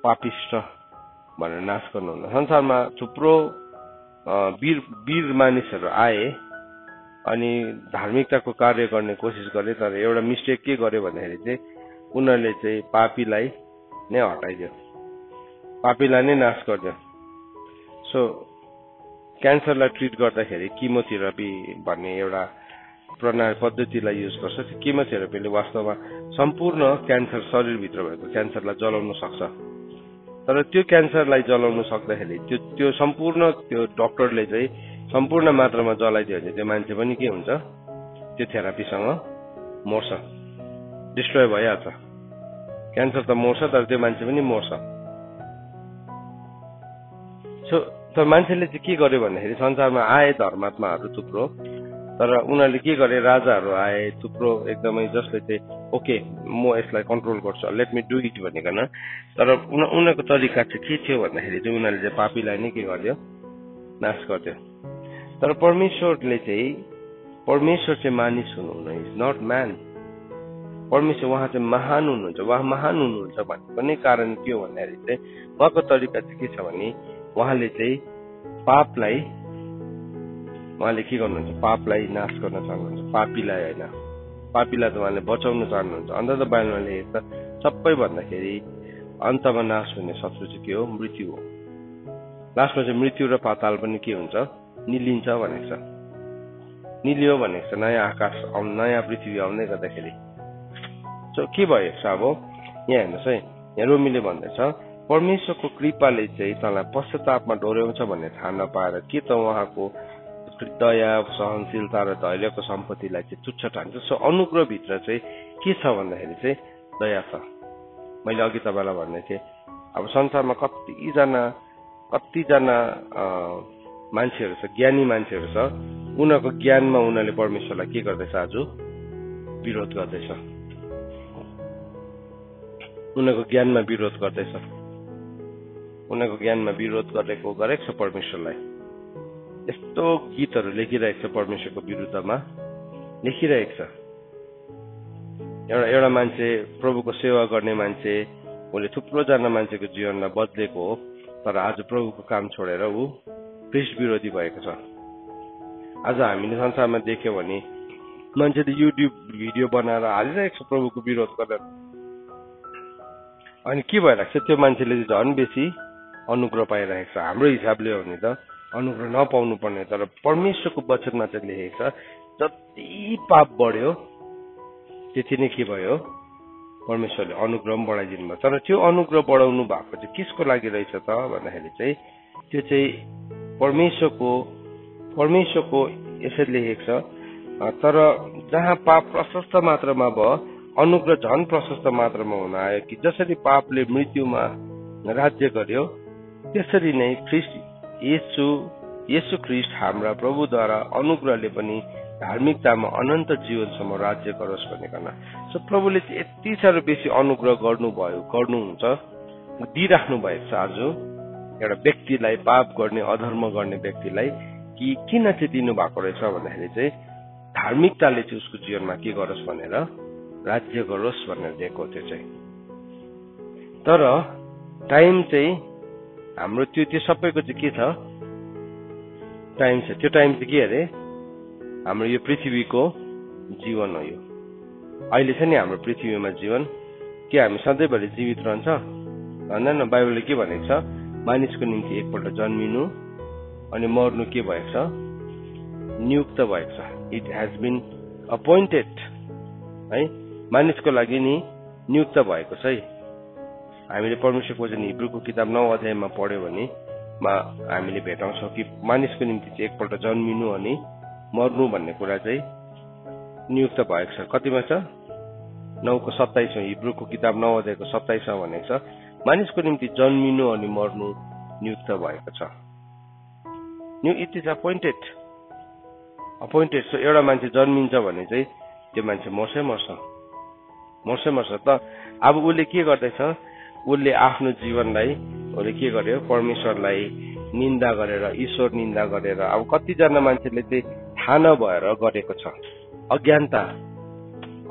पापिष्ट भनेर नाश गर्नुहुन्न। संसारमा थुप्रो वीर मानिसहरू आए अनि धार्मिकताको कार्य गर्ने कोसिस गरे, तर एउटा मिस्टेक के गर्यो भन्दाखेरि चाहिँ उनीहरूले चाहिँ पापीलाई नै हटाइदियो, पापीलाई नै नाश गरिदियो। सो क्यान्सरलाई ट्रिट गर्दाखेरि किमोथेरापी भन्ने एउटा प्रणाली पद्धतिलाई युज गर्छ। त्यो किमोथेरापीले वास्तवमा सम्पूर्ण क्यान्सर, शरीरभित्र भएको क्यान्सरलाई जलाउन सक्छ। तर त्यो क्यान्सरलाई जलाउन सक्दाखेरि त्यो सम्पूर्ण त्यो डाक्टरले चाहिँ सम्पूर्ण मात्रामा जलाइदियो भने त्यो मान्छे पनि के हुन्छ, त्यो थेरापीसँग मर्छ, डिस्ट्रोय भइहाल्छ। क्यान्सर त मर्छ, तर त्यो मान्छे पनि मर्छ। सो तर मान्छेले चाहिँ के गर्यो भन्दाखेरि संसारमा आए धर्मात्माहरू थुप्रो, तर उनीहरूले के गरे, राजाहरू आए थुप्रो एकदमै, जसले चाहिँ ओके म यसलाई कन्ट्रोल गर्छु, लेट मी डु इट भनेकन। तर उनीहरूको तरिका चाहिँ के थियो भन्दाखेरि चाहिँ उनीहरूले चाहिँ पापीलाई नै के गरिदियो, नाश गरिदियो। तर परमेश्वर चाहिँ मानिस हुनुहुन्न, इज नट म्यान। परमेश्वर उहाँ चाहिँ महान हुनुहुन्छ। उहाँ महान हुनुहुन्छ भनेको नै कारण के हो भन्दाखेरि चाहिँ उहाँको तरिका चाहिँ के छ भने उहाँले चाहिँ उहाँले के गर्नुहुन्छ, पापलाई नाश गर्न चाहनुहुन्छ, पापीलाई होइन। पापीलाई त उहाँले बचाउन चाहनुहुन्छ। अन्त त बाइबलमा लेखेको छ सबै भन्दाखेरि अन्तमा नाश हुने शत्रु चाहिँ के हो, मृत्यु हो। लास्टमा चाहिँ मृत्यु र पाताल पनि के हुन्छ, निलिन्छ भनेको छ, निलियो भनेको छ। नयाँ आकाश आउनु, नयाँ पृथ्वी आउँदै गर्दाखेरि सो के भयो अब यहाँ हेर्नुहोस् है, यहाँ रोमीले भन्दैछ परमेश्वरको कृपाले चाहिँ तँलाई पश्चातापमा डोर्याउँछ भन्ने थाहा नपाएर के त उहाँको दया, सहनशीलता र धैर्यको सम्पत्तिलाई चाहिँ तुच्छ ठान्छ। सो अनुग्रहभित्र चाहिँ के छ भन्दाखेरि चाहिँ दया छ। मैले अघि तपाईँलाई भन्दै थिएँ, अब संसारमा कतिजना मान्छेहरू छ, ज्ञानी मान्छेहरू छ, उनीहरूको ज्ञानमा उनीहरूले परमेश्वरलाई के गर्दैछ, आज विरोध गर्दैछ, उनीहरूको ज्ञानमा विरोध गर्दैछ। उनीहरूको ज्ञानमा विरोध गरेको छ परमेश्वरलाई। यस्तो गीतहरू लेखिरहेको छ परमेश्वरको विरुद्धमा लेखिरहेको छ। एउटा मान्छे प्रभुको सेवा गर्ने मान्छे, उसले थुप्रो जना मान्छेको जीवनलाई बदलेको हो, तर आज प्रभुको काम छोडेर ऊ ख्रिस्ट विरोधी भएको छ। आज हामीले संसारमा देख्यौँ भने मान्छेले युट्युब भिडियो बनाएर हालिरहेको छ प्रभुको विरोध गरेर। अनि के भइरहेको छ, त्यो मान्छेले झन् बेसी अनुग्रह पाइरहेको छ। हाम्रो हिसाबले हो भने त अनुग्रह नपाउनु पर्ने, तर परमेश्वरको वचनमा चाहिँ लेखेको छ जति पाप बढ्यो त्यति नै के भयो, परमेश्वरले अनुग्रह पनि बढाइदिनु भयो। तर त्यो अनुग्रह बढाउनु भएको चाहिँ किसको लागि रहेछ त भन्दाखेरि चाहिँ त्यो चाहिँ परमेश्वरको यसरी लेखेको छ, तर जहाँ पाप प्रशस्त मात्रामा भयो अनुग्रह झन् प्रशस्त मात्रामा हुन आयो कि जसरी पापले मृत्युमा राज्य गर्यो त्यसरी नै येशू ख्रिस्ट हाम्रा प्रभुद्वारा अनुग्रहले पनि धार्मिकतामा अनन्त जीवनसम्म राज्य गरोस् भनिकन। सो प्रभुले चाहिँ यति साह्रो बेसी अनुग्रह गर्नुहुन्छ, दिइराख्नु भएको छ आज एउटा व्यक्तिलाई, पाप गर्ने अधर्म गर्ने व्यक्तिलाई कि किन चाहिँ दिनु भएको रहेछ भन्दाखेरि चाहिँ धार्मिकताले चाहिँ उसको जीवनमा के गरोस् भनेर, राज्य गरोस् भनेर दिएको त्यो चाहिँ। तर टाइम चाहिँ हाम्रो त्यो सबैको चाहिँ के छ, टाइम छ। त्यो टाइम चाहिँ के अरे, हाम्रो यो पृथ्वीको जीवन हो। यो अहिले छ नि हाम्रो पृथ्वीमा जीवन, के हामी सधैँभरि जीवित रहन्छ भन्दैन। बाइबलले के भनेको छ, मानिसको निम्ति एकपल्ट जन्मिनु अनि मर्नु के भएको छ, नियुक्त भएको छ। इट हेज बिन अपोइन्टेड है, मानिसको लागि नि नियुक्त भएको छ है। हामीले परमेश्वरको वचन हिब्रूको किताब 9 अध्यायमा पढ्यो भने हामीले भेटाउँछौँ कि मानिसको निम्ति चाहिँ एकपल्ट जन्मिनु अनि मर्नु भन्ने कुरा चाहिँ नियुक्त भएको छ। कतिमा छ, 9:27 हिब्रूको किताब 9 अध्यायको 27 भनेको छ, मानिसको निम्ति जन्मिनु अनि मर्नु नियुक्त भएको छ। It is appointed. सो एउटा मान्छे जन्मिन्छ भने चाहिँ त्यो मान्छे मर्छै मर्छ। त अब उसले के गर्दैछ, उसले आफ्नो जीवनलाई उसले के गर्यो, परमेश्वरलाई निन्दा गरेर, ईश्वर निन्दा गरेर। अब कतिजना मान्छेले चाहिँ थाहा नभएर गरेको छ,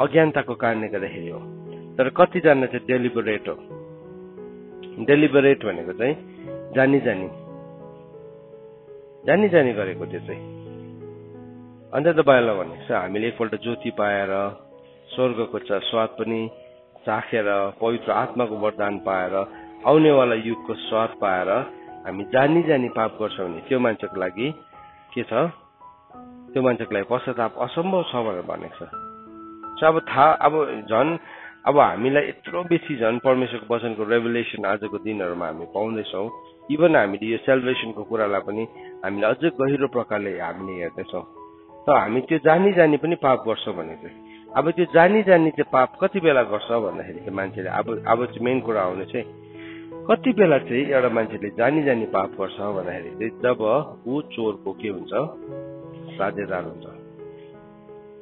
अज्ञानताको कारणले गर्दाखेरि हो। तर कतिजना चाहिँ डेलिबरेट हो। डेलिबरेट भनेको चाहिँ जानी गरेको त्यो चाहिँ। अन्त त बाइबलमा भनेको छ, हामीले एकपल्ट ज्योति पाएर, स्वर्गको स्वाद पनि चाखेर, पवित्र आत्माको वरदान पाएर, आउनेवाला युगको स्वाद पाएर हामी जानी पाप गर्छौँ भने त्यो मान्छेको लागि के छ, त्यो मान्छेको लागि पश्चाताप असम्भव छ भनेर भनेको छ। अब हामीलाई यत्रो बेसी झन् परमेश्वरको वचनको रेभुलेसन आजको दिनहरूमा हामी पाउँदैछौँ। इभन हामीले यो सेलिब्रेसनको कुरालाई पनि हामीले अझै गहिरो प्रकारले हामीले हेर्दैछौँ। त हामी त्यो जानी पनि पाप गर्छौँ भने चाहिँ, अब त्यो जानी चाहिँ पाप कति बेला गर्छ भन्दाखेरि चाहिँ मान्छेले अब चाहिँ मेन कुरा आउने चाहिँ, कति बेला चाहिँ एउटा मान्छेले जानी पाप गर्छ भन्दाखेरि चाहिँ जब ऊ चोरको के हुन्छ, साझेदार हुन्छ।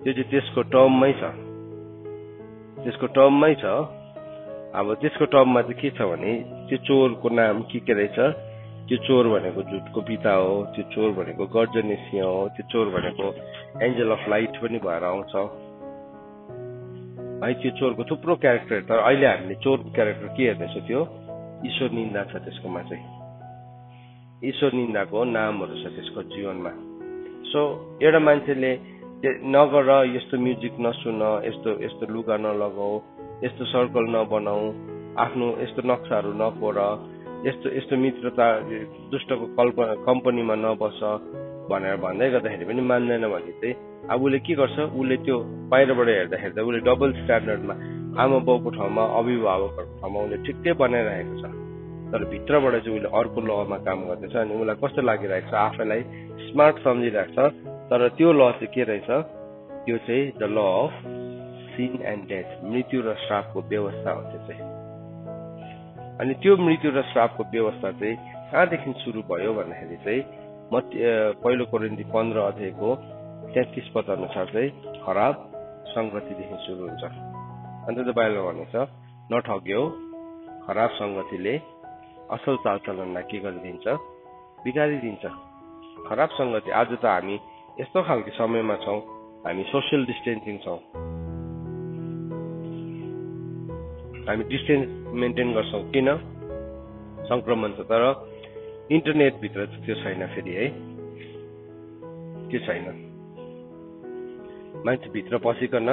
त्यो चाहिँ त्यसको टर्ममै छ। अब त्यसको टर्ममा चाहिँ के छ भने, त्यो चोरको नाम के रहेछ, त्यो चोर भनेको झुटको पिता हो, त्यो चोर भनेको गर्जने सिंह हो, त्यो चोर भनेको एन्जल अफ लाइट पनि भएर आउँछ है। त्यो चोरको थुप्रो क्यारेक्टर, तर अहिले हामीले चोरको क्यारेक्टर के हेर्दैछौँ, त्यो ईश्वर निन्दा छ त्यसकोमा चाहिँ, ईश्वर निन्दाको नामहरू छ त्यसको जीवनमा। सो एउटा मान्छेले नगर, यस्तो म्युजिक नसुन, यस्तो लुगा नलगाऊ, यस्तो सर्कल नबनाऊ, आफ्नो यस्तो नक्साहरू नकोर, यस्तो मित्रता दुष्टको कम्पनीमा नबस भनेर भन्दै गर्दाखेरि पनि मान्दैन भने चाहिँ अब उसले के गर्छ, उसले त्यो बाहिरबाट हेर्दा उसले डबल स्ट्यान्डर्डमा आमा बाउको ठाउँमा, अभिभावकहरूको ठाउँमा उसले ठिकै बनाइरहेको छ, तर भित्रबाट चाहिँ उसले अर्को लमा काम गर्दैछ। अनि उसलाई कस्तो लागिरहेको छ, आफैलाई स्मार्ट सम्झिरहेको छ, तर त्यो ल चाहिँ के रहेछ, त्यो चाहिँ the law of scene and death, मृत्यु र श्रापको व्यवस्था हो त्यो चाहिँ। अनि त्यो मृत्यु र श्रापको व्यवस्था चाहिँ कहाँदेखि सुरु भयो भन्दाखेरि चाहिँ पहिलो कोरिन्थी 15 अध्यायको 33 पद अनुसार चाहिँ खराब संगतिदेखि सुरु हुन्छ। अन्त त बाइबलमा भनेको छ, नठग्यौ, खराब संगतिले असल चालचलनलाई के गरिदिन्छ, बिगारिदिन्छ। खराब संगति। आज त हामी यस्तो खालको समयमा छौँ, हामी सोसियल डिस्टेन्सिङ छौँ, हामी डिस्टेन्स मेन्टेन गर्छौँ। किन? संक्रमण छ। तर इन्टरनेटभित्र त्यो छैन फेरि है, त्यो छैन। मान्छे भित्र पसिकन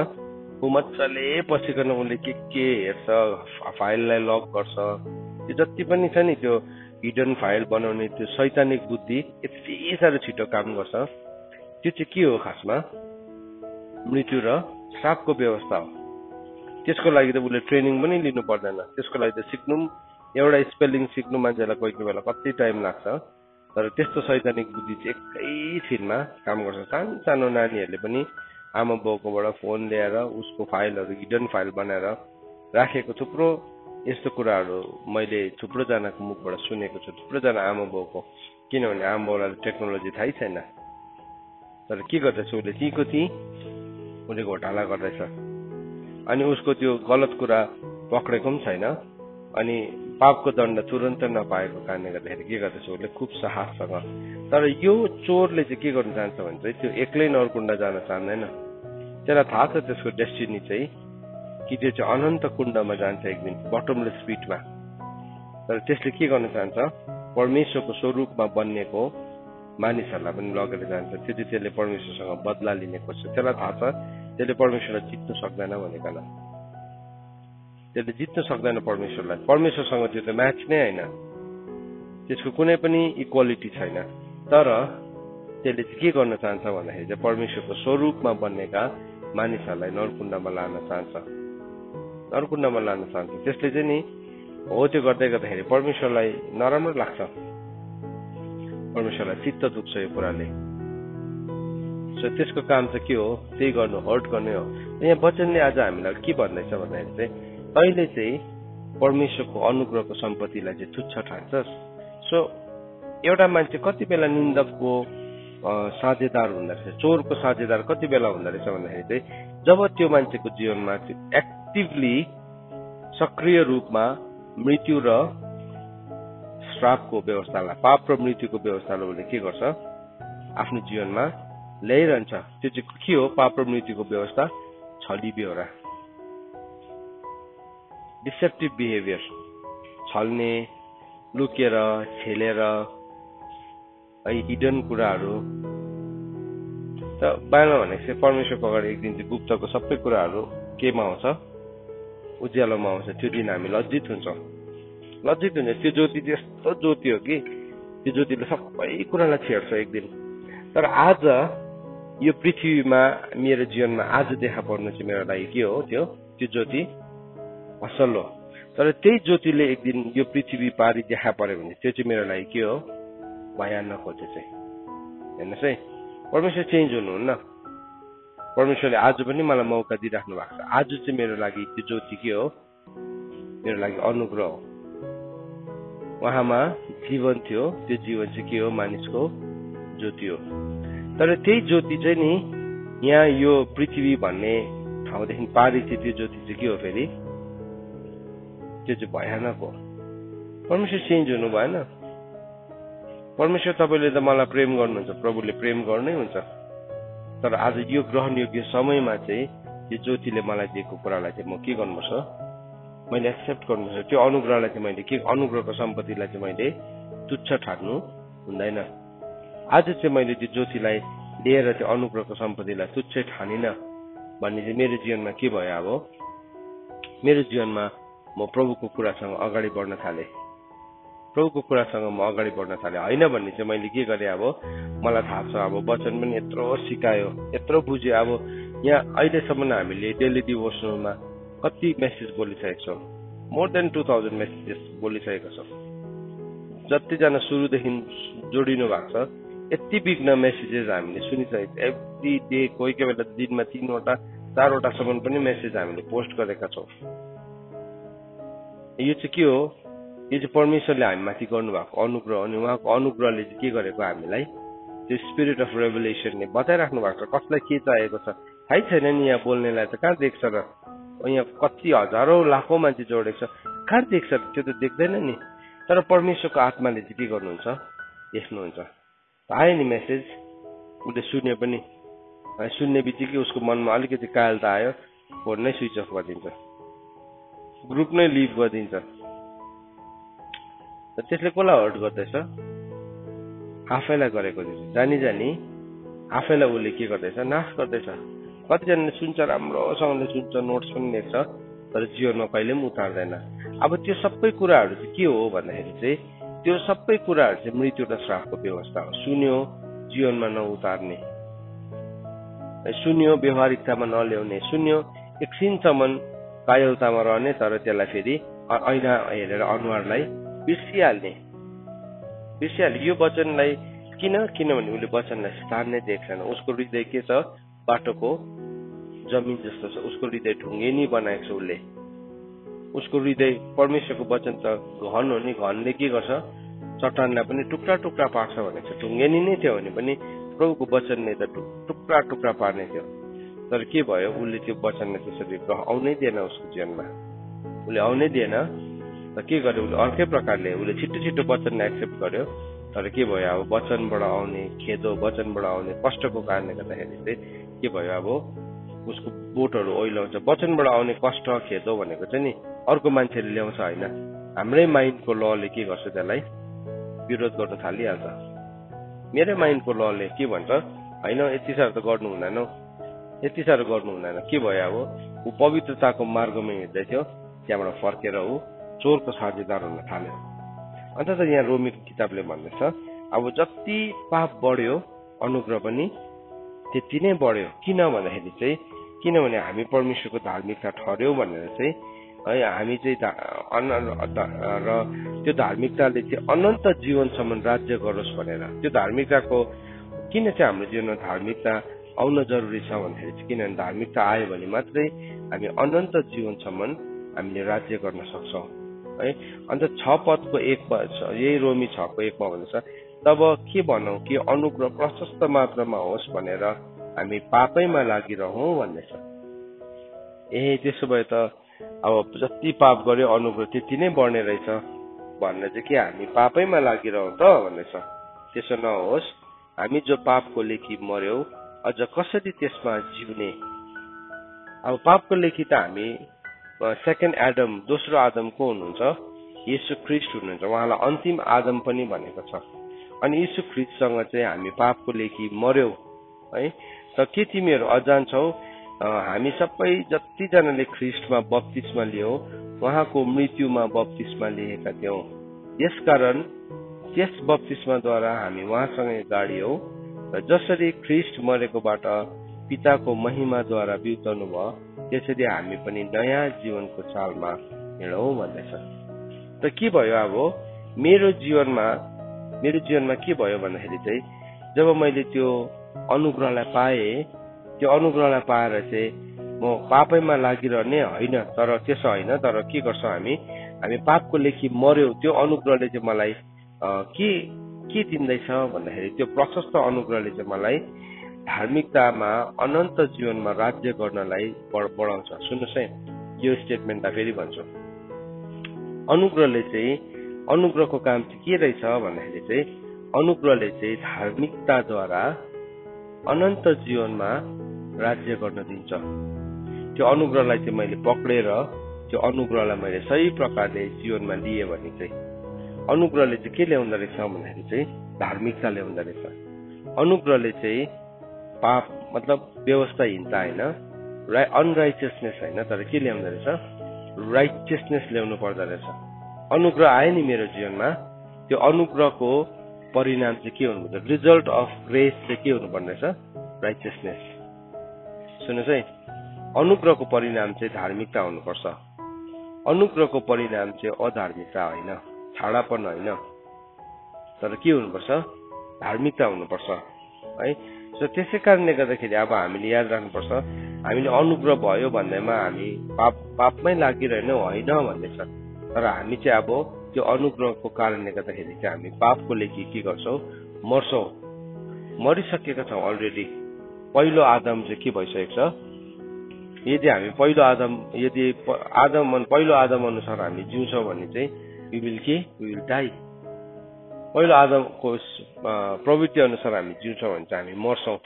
ऊ मजाले पसिकन उसले के हेर्छ, फाइललाई लक गर्छ, त्यो जति पनि छ नि त्यो हिडन फाइल बनाउने त्यो शैतानिक बुद्धि यति साह्रो छिटो काम गर्छ। त्यो चाहिँ के हो खासमा? मृत्यु र श्रापको व्यवस्था हो। त्यसको लागि त उसले ट्रेनिङ पनि लिनु पर्दैन। त्यसको लागि त सिक्नु, एउटा स्पेलिङ सिक्नु मान्छेलाई कोही बेला कति टाइम लाग्छ। तर त्यस्तो शैतानिक बुद्धि चाहिँ एकैछिनमा काम गर्छ। सानो नानीहरूले पनि आमा बाउकोबाट फोन ल्याएर उसको फाइलहरू हिडन फाइल बनाएर राखेको थुप्रो यस्तो कुराहरू मैले थुप्रोजनाको मुखबाट सुनेको छु, थुप्रोजना आमा बाउको। किनभने आमा बाउलाई टेक्नोलोजी थाहै छैन। तर के गर्दैछ उसले? तीको ती उसले घोटाला गर्दैछ। अनि उसको त्यो गलत कुरा पक्रेको पनि छैन। अनि पापको दण्ड तुरन्त नपाएको कारणले गर्दाखेरि के गर्दैछ उसले? खुब साहससँग। तर यो चोरले चाहिँ के गर्नु चाहन्छ भने चाहिँ त्यो एक्लै नरकुण्ड जान चाहँदैन। त्यसलाई थाहा छ त्यसको डेस्टिनी चाहिँ कि त्यो चाहिँ अनन्त कुण्डमा जान्छ एक दिन, बटमलेस पिटमा। तर त्यसले के गर्न चाहन्छ? परमेश्वरको स्वरूपमा बनिएको मानिसहरूलाई पनि लगेर जान्छ। त्यो चाहिँ त्यसले परमेश्वरसँग बदला लिने खोज्छ। त्यसलाई थाहा छ त्यसले परमेश्वरलाई जित्नु सक्दैन भनेकन। त्यसले जित्नु सक्दैन परमेश्वरलाई। परमेश्वरसँग त्यो त म्याच नै होइन, त्यसको कुनै पनि इक्वालिटी छैन। तर त्यसले चाहिँ के गर्न चाहन्छ भन्दाखेरि चाहिँ परमेश्वरको स्वरूपमा बन्नेका मानिसहरूलाई नरकुण्डमा लान चाहन्छ, नरकुण्डमा लान चाहन्छ। त्यसले चाहिँ नि हो त्यो गर्दै गर्दाखेरि परमेश्वरलाई नराम्रो लाग्छ, परमेश्वरलाई चित्त दुख्छ यो कुराले। सो त्यसको काम चाहिँ के हो? त्यही गर्नु, हर्ट गर्ने हो। यहाँ वचनले आज हामीलाई के भन्दैछ भन्दाखेरि चाहिँ तैँले चाहिँ परमेश्वरको अनुग्रहको सम्पत्तिलाई चाहिँ तुच्छ ठान्छस्। सो एउटा मान्छे कति बेला निन्दकको साझेदार हुँदो रहेछ, चोरको साझेदार कति बेला हुँदो रहेछ भन्दाखेरि चाहिँ जब त्यो मान्छेको जीवनमा एक्टिभली सक्रिय रूपमा मृत्यु र श्रापको व्यवस्थालाई, पाप र मृत्युको व्यवस्थालाई उसले के गर्छ? आफ्नो जीवनमा ल्याइरहन्छ। त्यो चाहिँ के हो? पाप र मृत्युको व्यवस्था छली बेहोरा, डिसेप्टिभ बिहेभियर, छल्ने, लुकेर, छेलेर, हिडन कुराहरू। त बाइबलमा भनेको चाहिँ परमेश्वरको अगाडि एक दिन चाहिँ गुप्तको सबै कुराहरू केमा आउँछ? उज्यालोमा आउँछ। त्यो दिन हामी लज्जित हुन्छौँ, लज्जित हुन्छ। त्यो ज्योति चाहिँ यस्तो ज्योति हो कि त्यो ज्योतिले सबै कुरालाई छेड्छ एक दिन। तर आज यो पृथ्वीमा मेरो जीवनमा आज देखा पर्नु चाहिँ मेरो लागि के हो? त्यो ज्योति असल हो। तर त्यही ज्योतिले एक दिन यो पृथ्वी पारी देखा पर्यो भने त्यो चाहिँ मेरो लागि के हो? भयानक हो। त्यो चाहिँ हेर्नुहोस् है, परमेश्वर चेन्ज हुनुहुन्न। परमेश्वरले आज पनि मलाई मौका दिइराख्नु भएको छ। आज चाहिँ मेरो लागि त्यो ज्योति के हो? मेरो लागि अनुग्रह हो। उहाँमा जीवन थियो, त्यो जीवन चाहिँ के हो? मानिसको ज्योति हो। तर त्यही ज्योति चाहिँ नि यहाँ यो पृथ्वी भन्ने ठाउँदेखि पारी चाहिँ त्यो ज्योति चाहिँ के हो? फेरि त्यो चाहिँ भयानक हो। परमेश्वर चेन्ज हुनु भएन। परमेश्वर तपाईँले त मलाई प्रेम गर्नुहुन्छ, प्रभुले प्रेम गर्नै हुन्छ। तर आज यो ग्रहण योग्य समयमा चाहिँ यो ज्योतिले मलाई दिएको कुरालाई चाहिँ म के गर्नुपर्छ? मैले एक्सेप्ट गर्नुपर्छ। त्यो अनुग्रहलाई चाहिँ मैले के, अनुग्रहको सम्पत्तिलाई चाहिँ मैले तुच्छ ठान्नु हुँदैन। आज चाहिँ मैले त्यो ज्योतिलाई लिएर त्यो अनुग्रहको सम्पत्तिलाई तुच्छ ठानिन भन्ने चाहिँ मेरो जीवनमा के भयो? अब मेरो जीवनमा म प्रभुको कुरासँग अगाडि बढ्न थालेँ, प्रभुको कुरासँग म अगाडि बढ्न थालेँ। होइन भन्ने चाहिँ मैले के गरेँ? अब मलाई थाहा छ, अब वचन पनि यत्रो सिकायो, यत्रो बुझ्यो। अब यहाँ अहिलेसम्म हामीले डेली डिभोसनलमा कति मेसेज बोलिसकेको छौँ? मोर देन 2000 मेसेजेस बोलिसकेको छौँ। जतिजना सुरुदेखि जोडिनु भएको छ यति बिग्न मेसेजेस हामीले सुनिसकेको। एभ्री डे कोही कोही बेला दिनमा 3वटा 4वटासम्म पनि मेसेज हामीले पोस्ट गरेका छौँ। यो चाहिँ के हो? यो चाहिँ परमेश्वरले हामीमाथि गर्नुभएको अनुग्रह हो। अनि उहाँको अनुग्रहले चाहिँ के गरेको? हामीलाई त्यो स्पिरिट अफ रेभलेसनले बताइराख्नु भएको छ। कसलाई के चाहिएको छ थाहै छैन नि। यहाँ बोल्नेलाई त कहाँ देख्छ र? यहाँ कति हजारौँ लाखौँ मान्छे जोडेको छ, कहाँ देख्छ? त्यो त देख्दैन नि। तर परमेश्वरको आत्माले चाहिँ के गर्नुहुन्छ, लेख्नुहुन्छ। आयो नि मेसेज, उसले सुन्यो पनि, सुन्ने बित्तिकै उसको मनमा अलिकति कायलता आयो, फोन नै स्विच अफ गरिदिन्छ, ग्रुप नै लिभ गरिदिन्छ। त्यसले कसलाई हर्ट गर्दैछ? आफैलाई गरेको हुन्छ। जानी जानी आफैलाई उसले के गर्दैछ, नाश गर्दैछ। कतिजनाले सुन्छ, राम्रोसँगले सुन्छ, नोट्स पनि लेख्छ, तर जीवनमा कहिले पनि उतार्दैन। अब त्यो सबै कुराहरू चाहिँ के हो भन्दाखेरि चाहिँ त्यो सबै कुराहरू चाहिँ मृत्यु र श्रापको व्यवस्था हो। सुन्यो, जीवनमा नउतार्ने, सुन्यो, व्यवहारिकतामा नल्याउने, सुन्यो, एकछिनसम्म कायलतामा रहने, तर त्यसलाई फेरि ऐना हेरेर अनुहारलाई बिर्सिहाल्ने। यो वचनलाई किनभने उसले वचनलाई स्थान नै देख्दैन। उसको हृदय के छ, बाटोको जमिन जस्तो छ। उसको हृदय ढुङ्गेनी बनाएको छ उसले। उसको हृदय परमेश्वरको वचन त घन हो नि, घनले के गर्छ, चट्टानलाई पनि टुक्रा टुक्रा पार्छ भनेको छ। ढुङ्गेनी नै थियो भने पनि प्रभुको वचनले त टुक्रा टुक्रा पार्ने थियो। तर के भयो, उसले त्यो वचनलाई त्यसरी आउनै दिएन उसको जीवनमा। उसले आउनै दिएन, त के गर्यो, उसले अर्कै प्रकारले उसले छिटो छिटो वचनलाई एक्सेप्ट गर्यो। तर के भयो, अब वचनबाट आउने खेदो, वचनबाट आउने कष्टको कारणले गर्दाखेरि चाहिँ के भयो, अब उसको बोटहरू ओइलाउँछ। वचनबाट आउने कष्ट, खेदो भनेको चाहिँ नि अर्को मान्छेले ल्याउँछ होइन, हाम्रै माइन्डको लले के गर्छ, त्यसलाई विरोध गर्न थालिहाल्छ। मेरै माइन्डको लले के भन्छ, होइन यति साह्रो त गर्नु हुँदैन, यति साह्रो गर्नु हुँदैन। के भयो, अब ऊ पवित्रताको मार्गमा हिँड्दै थियो, त्यहाँबाट फर्केर ऊ चोरको साझेदार हुन थाल्यो। अन्त त यहाँ रोमीको किताबले भन्दैछ, अब जति पाप बढ्यो अनुग्रह पनि त्यति नै बढ्यो। किन भन्दाखेरि चाहिँ, किनभने हामी परमेश्वरको धार्मिकता ठहर्यौँ भनेर चाहिँ है, हामी चाहिँ र त्यो धार्मिकताले चाहिँ अनन्त जीवनसम्म राज्य गरोस् भनेर। त्यो धार्मिकताको किन चाहिँ हाम्रो जीवनमा धार्मिकता आउन जरुरी छ भन्दाखेरि चाहिँ, किनभने धार्मिकता आयो भने मात्रै हामी अनन्त जीवनसम्म हामीले राज्य गर्न सक्छौँ है। अन्त 6:1 यही रोमी 6:1 भन्छ, तब के भनौँ कि अनुग्रह प्रशस्त मात्रामा होस् भनेर हामी पापैमा लागिरहौँ भन्ने छ। त्यसो भए त अब जति पाप गर्यो अनुग्रह त्यति नै बढ्ने रहेछ भनेर चाहिँ के हामी पापैमा लागिरहौँ त भन्ने छ। त्यसो नहोस्, हामी जो पापको लेखी मर्यौँ अझ कसरी त्यसमा जिउने। अब पापको लेखी त हामी सेकेन्ड एडम, दोस्रो आदम को हुनुहुन्छ, येशू ख्रीष्ट हुनुहुन्छ। उहाँलाई अन्तिम आदम पनि भनेको छ। अनि येशू ख्रीष्टसँग चाहिँ हामी पापको लेखी मर्यौँ है। त के तिमीहरू अजान्छौ, हामी सबै जतिजनाले ख्रीष्टमा बप्तिस्मा लियौँ उहाँको मृत्युमा बप्तिस्मा लिएका थियौँ। यसकारण त्यस बप्तिस्माद्वारा हामी उहाँसँगै गाडियौँ र जसरी ख्रीष्ट मरेकोबाट पिताको महिमाद्वारा बिउताउनु भयो, त्यसरी हामी पनि नयाँ जीवनको चालमा हिँडौँ भन्दैछ। त के भयो, अब मेरो जीवनमा के भयो भन्दाखेरि चाहिँ, जब मैले त्यो अनुग्रहलाई पाएँ, त्यो अनुग्रहलाई पाएर चाहिँ म पापैमा लागिरहने होइन, तर त्यसो होइन। तर के गर्छौँ हामी पापको लेखी मर्यौँ। त्यो अनुग्रहले चाहिँ मलाई के दिँदैछ भन्दाखेरि, त्यो प्रशस्त अनुग्रहले चाहिँ मलाई धार्मिकतामा अनन्त जीवनमा राज्य गर्नलाई बढाउँछ। सुन्नुहोस् है, यो स्टेटमेन्टलाई फेरि भन्छु। अनुग्रहको काम चाहिँ के रहेछ भन्दाखेरि चाहिँ, अनुग्रहले चाहिँ धार्मिकताद्वारा अनन्त जीवनमा राज्य गर्न दिन्छ। त्यो अनुग्रहलाई चाहिँ मैले पक्रेर त्यो अनुग्रहलाई मैले सही प्रकारले जीवनमा लिएँ भने चाहिँ अनुग्रहले चाहिँ के ल्याउँदो रहेछ भन्दाखेरि चाहिँ धार्मिकता ल्याउँदो रहेछ। अनुग्रहले चाहिँ पाप मतलब व्यवस्थाहीनता होइन, अनराइचियसनेस होइन, तर के ल्याउँदो रहेछ, राइचियसनेस ल्याउनु पर्दो रहेछ। अनुग्रह आयो नि मेरो जीवनमा, त्यो अनुग्रहको परिणाम चाहिँ के हुनुपर्छ, रिजल्ट अफ ग्रेस चाहिँ के हुनुपर्ने रहेछ, राइचियसनेस। सुन्नुहोस् है, अनुग्रहको परिणाम चाहिँ धार्मिकता हुनुपर्छ। अनुग्रहको परिणाम चाहिँ अधार्मिकता होइन, छाडापन होइन, तर के हुनुपर्छ, धार्मिकता हुनुपर्छ है। सो त्यसै कारणले गर्दाखेरि अब हामीले याद राख्नुपर्छ, हामीले अनुग्रह भयो भन्दैमा हामी पापमै लागिरहेनौँ होइन भन्ने छ। तर हामी चाहिँ अब त्यो अनुग्रहको कारणले गर्दाखेरि चाहिँ हामी पापको लेखी के गर्छौँ, मर्छौँ, मरिसकेका छौँ अलरेडी। पहिलो आदम चाहिँ के भइसकेको छ, यदि हामी पहिलो आदम अनुसार हामी जिउँछौँ भने चाहिँ वी विल डाई। पहिलो आदमको प्रवृत्ति अनुसार हामी जिउँछौँ भने चाहिँ हामी मर्छौँ।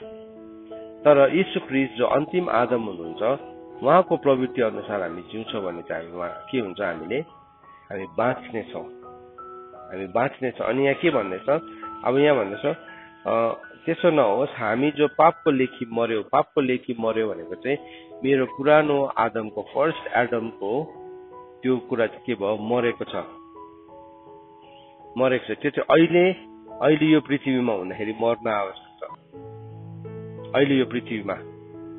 तर यीशु ख्रीष्ट जो अन्तिम आदम हुनुहुन्छ उहाँको प्रवृत्ति अनुसार हामी जिउँछौँ भने चाहिँ हामी के हुन्छ, हामी बाँच्नेछौँ। अनि यहाँ के भन्दैछ, अब यहाँ भन्दैछ त्यसो नहोस् हामी जो पापको लेखी मर्यो भनेको चाहिँ मेरो पुरानो आदमको फर्स्ट एडमको त्यो कुरा चाहिँ के भयो, मरेको छ। त्यो चाहिँ अहिले यो पृथ्वीमा हुँदाखेरि मर्न आवश्यक छ। अहिले यो पृथ्वीमा,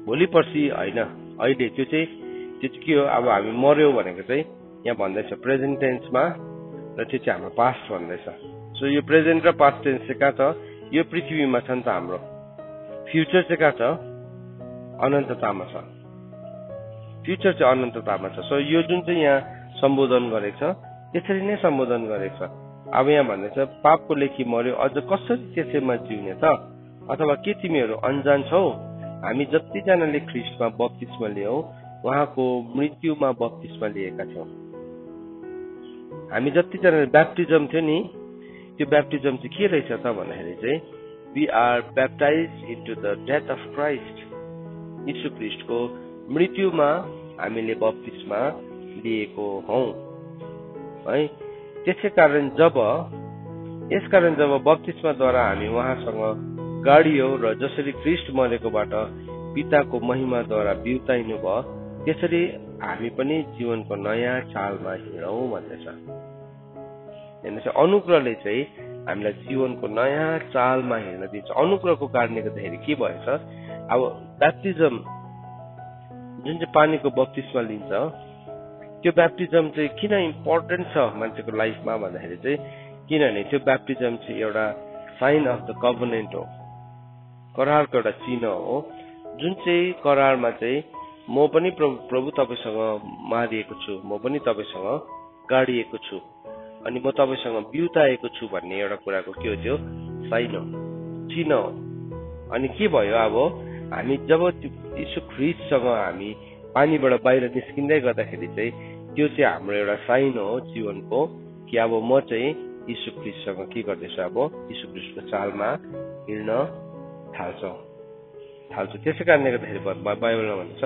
भोलि पर्सि होइन, अहिले त्यो चाहिँ के हो, अब हामी मर्यो भनेको चाहिँ यहाँ भन्दैछ प्रेजेन्ट टेन्समा, र त्यो चाहिँ हाम्रो पास्ट भन्दैछ। सो यो प्रेजेन्ट र पास्ट टेन्स चाहिँ कहाँ छ, यो पृथ्वीमा छ नि त हाम्रो। फ्युचर चाहिँ कहाँ छ, अनन्ततामा छ। सो यो जुन चाहिँ यहाँ सम्बोधन गरेको छ त्यसरी नै सम्बोधन गरेको छ। अब यहाँ भन्दैछ पापको लेखी मर्यो, अझ कसरी त्यसैमा जिउने त, अथवा के तिमीहरू अनजान छौ, हामी जतिजनाले ख्रीष्टमा बप्तिस्मा लियौ उहाँको मृत्युमा बप्तिस्मा लिएका थियौँ। हामी जतिजनाले ब्याप्टिजम थियो नि, त्यो ब्याप्टिजम चाहिँ के रहेछ त भन्दाखेरि चाहिँ we are baptise into the death of Christ. Yeshu ख्रीष्टको मृत्युमा हामीले बप्तिस्मा लिएको हौ है। त्यसैकारण जब बप्तिस्माद्वारा हामी उहाँसँग गाडियो र जसरी ख्रीष्ट मरेकोबाट पिताको महिमाद्वारा बिउताइनु भयो, त्यसरी हामी पनि जीवनको नयाँ चालमा हिँडौँ भन्दैछ। हेर्नुहोस्, अनुग्रहले चाहिँ हामीलाई जीवनको नयाँ चालमा हिँड्न दिन्छ। अनुग्रहको कारणले गर्दाखेरि के भएछ, अब ब्याप्टिजम जुन चाहिँ पानीको बप्तिस्मा लिन्छ, त्यो ब्याप्टिजम चाहिँ किन इम्पोर्टेन्ट छ मान्छेको लाइफमा भन्दाखेरि चाहिँ किनभने त्यो ब्याप्टिजम चाहिँ एउटा साइन अफ द कभनेन्ट हो, करारको एउटा चिन्ह हो। जुन चाहिँ करारमा चाहिँ म पनि प्रभु तपाईसँग मारिएको छु, म पनि तपाईसँग गाडिएको छु, अनि म तपाईसँग बिउताएको छु भन्ने एउटा कुराको के हो, त्यो साइन हो, चिन्ह हो। अनि के भयो, अब हामी जब यीशु ख्रीष्टसँग हामी पानीबाट बाहिर निस्किँदै गर्दाखेरि चाहिँ त्यो चाहिँ हाम्रो एउटा साइन हो जीवनको, कि अब म चाहिँ यीशु ख्रीष्टसँग के गर्दैछु, अब यीशु ख्रीष्टको चालमा हिँड्न थाल्छु। त्यसै कारणले गर्दाखेरि बाइबलमा भन्छ,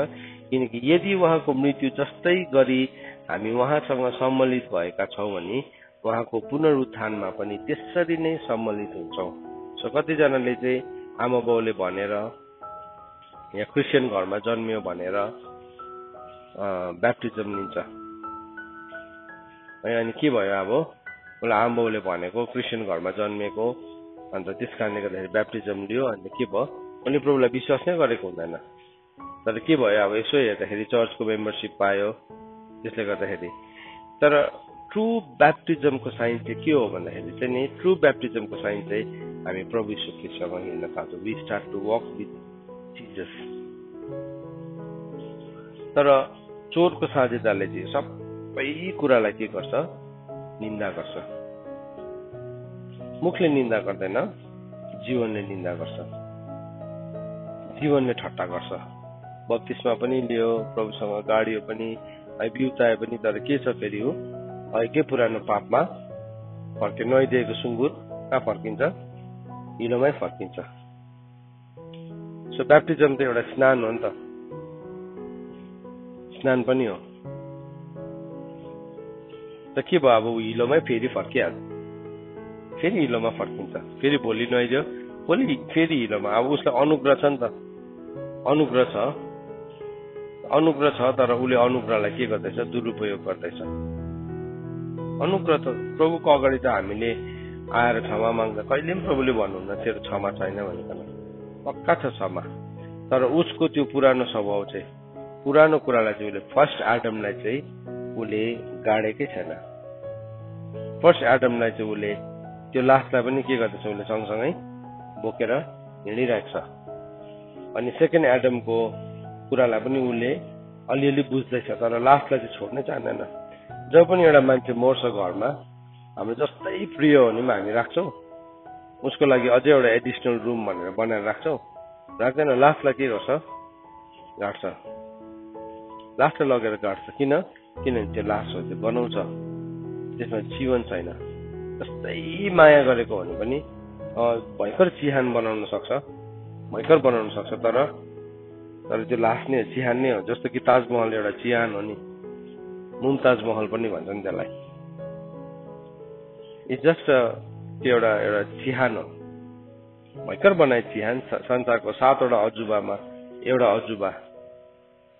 किनकि यदि उहाँको मृत्यु जस्तै गरी हामी उहाँसँग सम्मिलित भएका छौँ भने उहाँको पुनरुत्थानमा पनि त्यसरी नै सम्मिलित हुन्छौँ। सो कतिजनाले चाहिँ आमा बाउले भनेर या क्रिस्चियन घरमा जन्मियो भनेर ब्याप्टिजम लिन्छ है। अनि के भयो, अब उसलाई आमा बाउले भनेको क्रिस्चियन घरमा जन्मिएको, अन्त त्यस कारणले गर्दाखेरि ब्याप्टिजम लियो, अन्त के भयो, उनी प्रभुलाई विश्वास नै गरेको हुँदैन। तर के भयो, अब यसो हेर्दाखेरि चर्चको मेम्बरसिप पायो, त्यसले गर्दाखेरि। तर ट्रु ब्याप्टिजमको साइन चाहिँ के हो भन्दाखेरि चाहिँ नि, ट्रु ब्याप्टिजमको साइन चाहिँ हामी प्रभु यीशु ख्रीष्टसँग हिँड्न थाल्छौँ। We start to walk with Jesus. तर चोरको साझेदारले चाहिँ सबै कुरालाई के गर्छ, निन्दा गर्छ। मुखले निन्दा गर्दैन, जीवनले निन्दा गर्छ, जीवनले ठट्टा गर्छ। बप्तिस्मा पनि लियो, प्रभुसँग गाडियो पनि, बिउताए पनि, तर के छ फेरि हो, के पुरानो पापमा फर्के। नुहाइदिएको सुँगुर कहाँ फर्किन्छ, हिलोमै फर्किन्छ। सो ब्याप्टिजम त एउटा स्नान हो नि त, स्नान पनि हो। त के भयो, अब हिलोमै फेरि फर्किहाल्छ, फेरि हिलोमा फर्किन्छ, फेरि भोलि नुहाइदियो, भोलि फेरि हिलोमा। अब उसलाई अनुग्रह छ नि त, अनुग्रह छ, तर उसले अनुग्रहलाई के गर्दैछ, दुरुपयोग गर्दैछ। अनुग्रह त प्रभुको अगाडि त हामीले आएर क्षमा माग्दा कहिले पनि प्रभुले भन्नुहुन्न तेरो क्षमा छैन भनिकन, पक्का छ क्षमा। तर उसको त्यो पुरानो स्वभाव चाहिँ, पुरानो कुरालाई चाहिँ उसले फर्स्ट एडमलाई चाहिँ उसले गाडेकै छैन। फर्स्ट एडमलाई चाहिँ उसले त्यो लासलाई पनि के गर्दैछ, उसले सँगसँगै बोकेर हिँडिरहेको छ। अनि सेकेन्ड एडमको कुरालाई पनि उसले अलिअलि बुझ्दैछ, तर लास्टलाई चाहिँ छोड्नै चाहँदैन। जब पनि एउटा मान्छे मर्छ घरमा, हाम्रो जस्तै प्रिय हो भने पनि हामी राख्छौँ, उसको लागि अझै एउटा एडिसनल रुम भनेर बनाएर राख्छौँ, राख्दैन। लास्टलाई के गर्छ, गाड्छ, लास्टलाई लगेर गाड्छ। किनभने त्यो लास हो, त्यो गनाउँछ। त्यसमा जीवन छैन। जस्तै माया गरेको भने पनि भयंकर चिहान बनाउन सक्छ, भयंकर बनाउन सक्छ, तर त्यो लास्ने चिहान नै हो। जस्तो कि ताजमहल एउटा चिहान हो नि, मुमताज महल पनि भन्छन् त्यसलाई। इट्स जस्ट त्यो एउटा चिहान हो, भयंकर बनाए चिहान। संसारको 7वटा अजुबामा एउटा अजुबा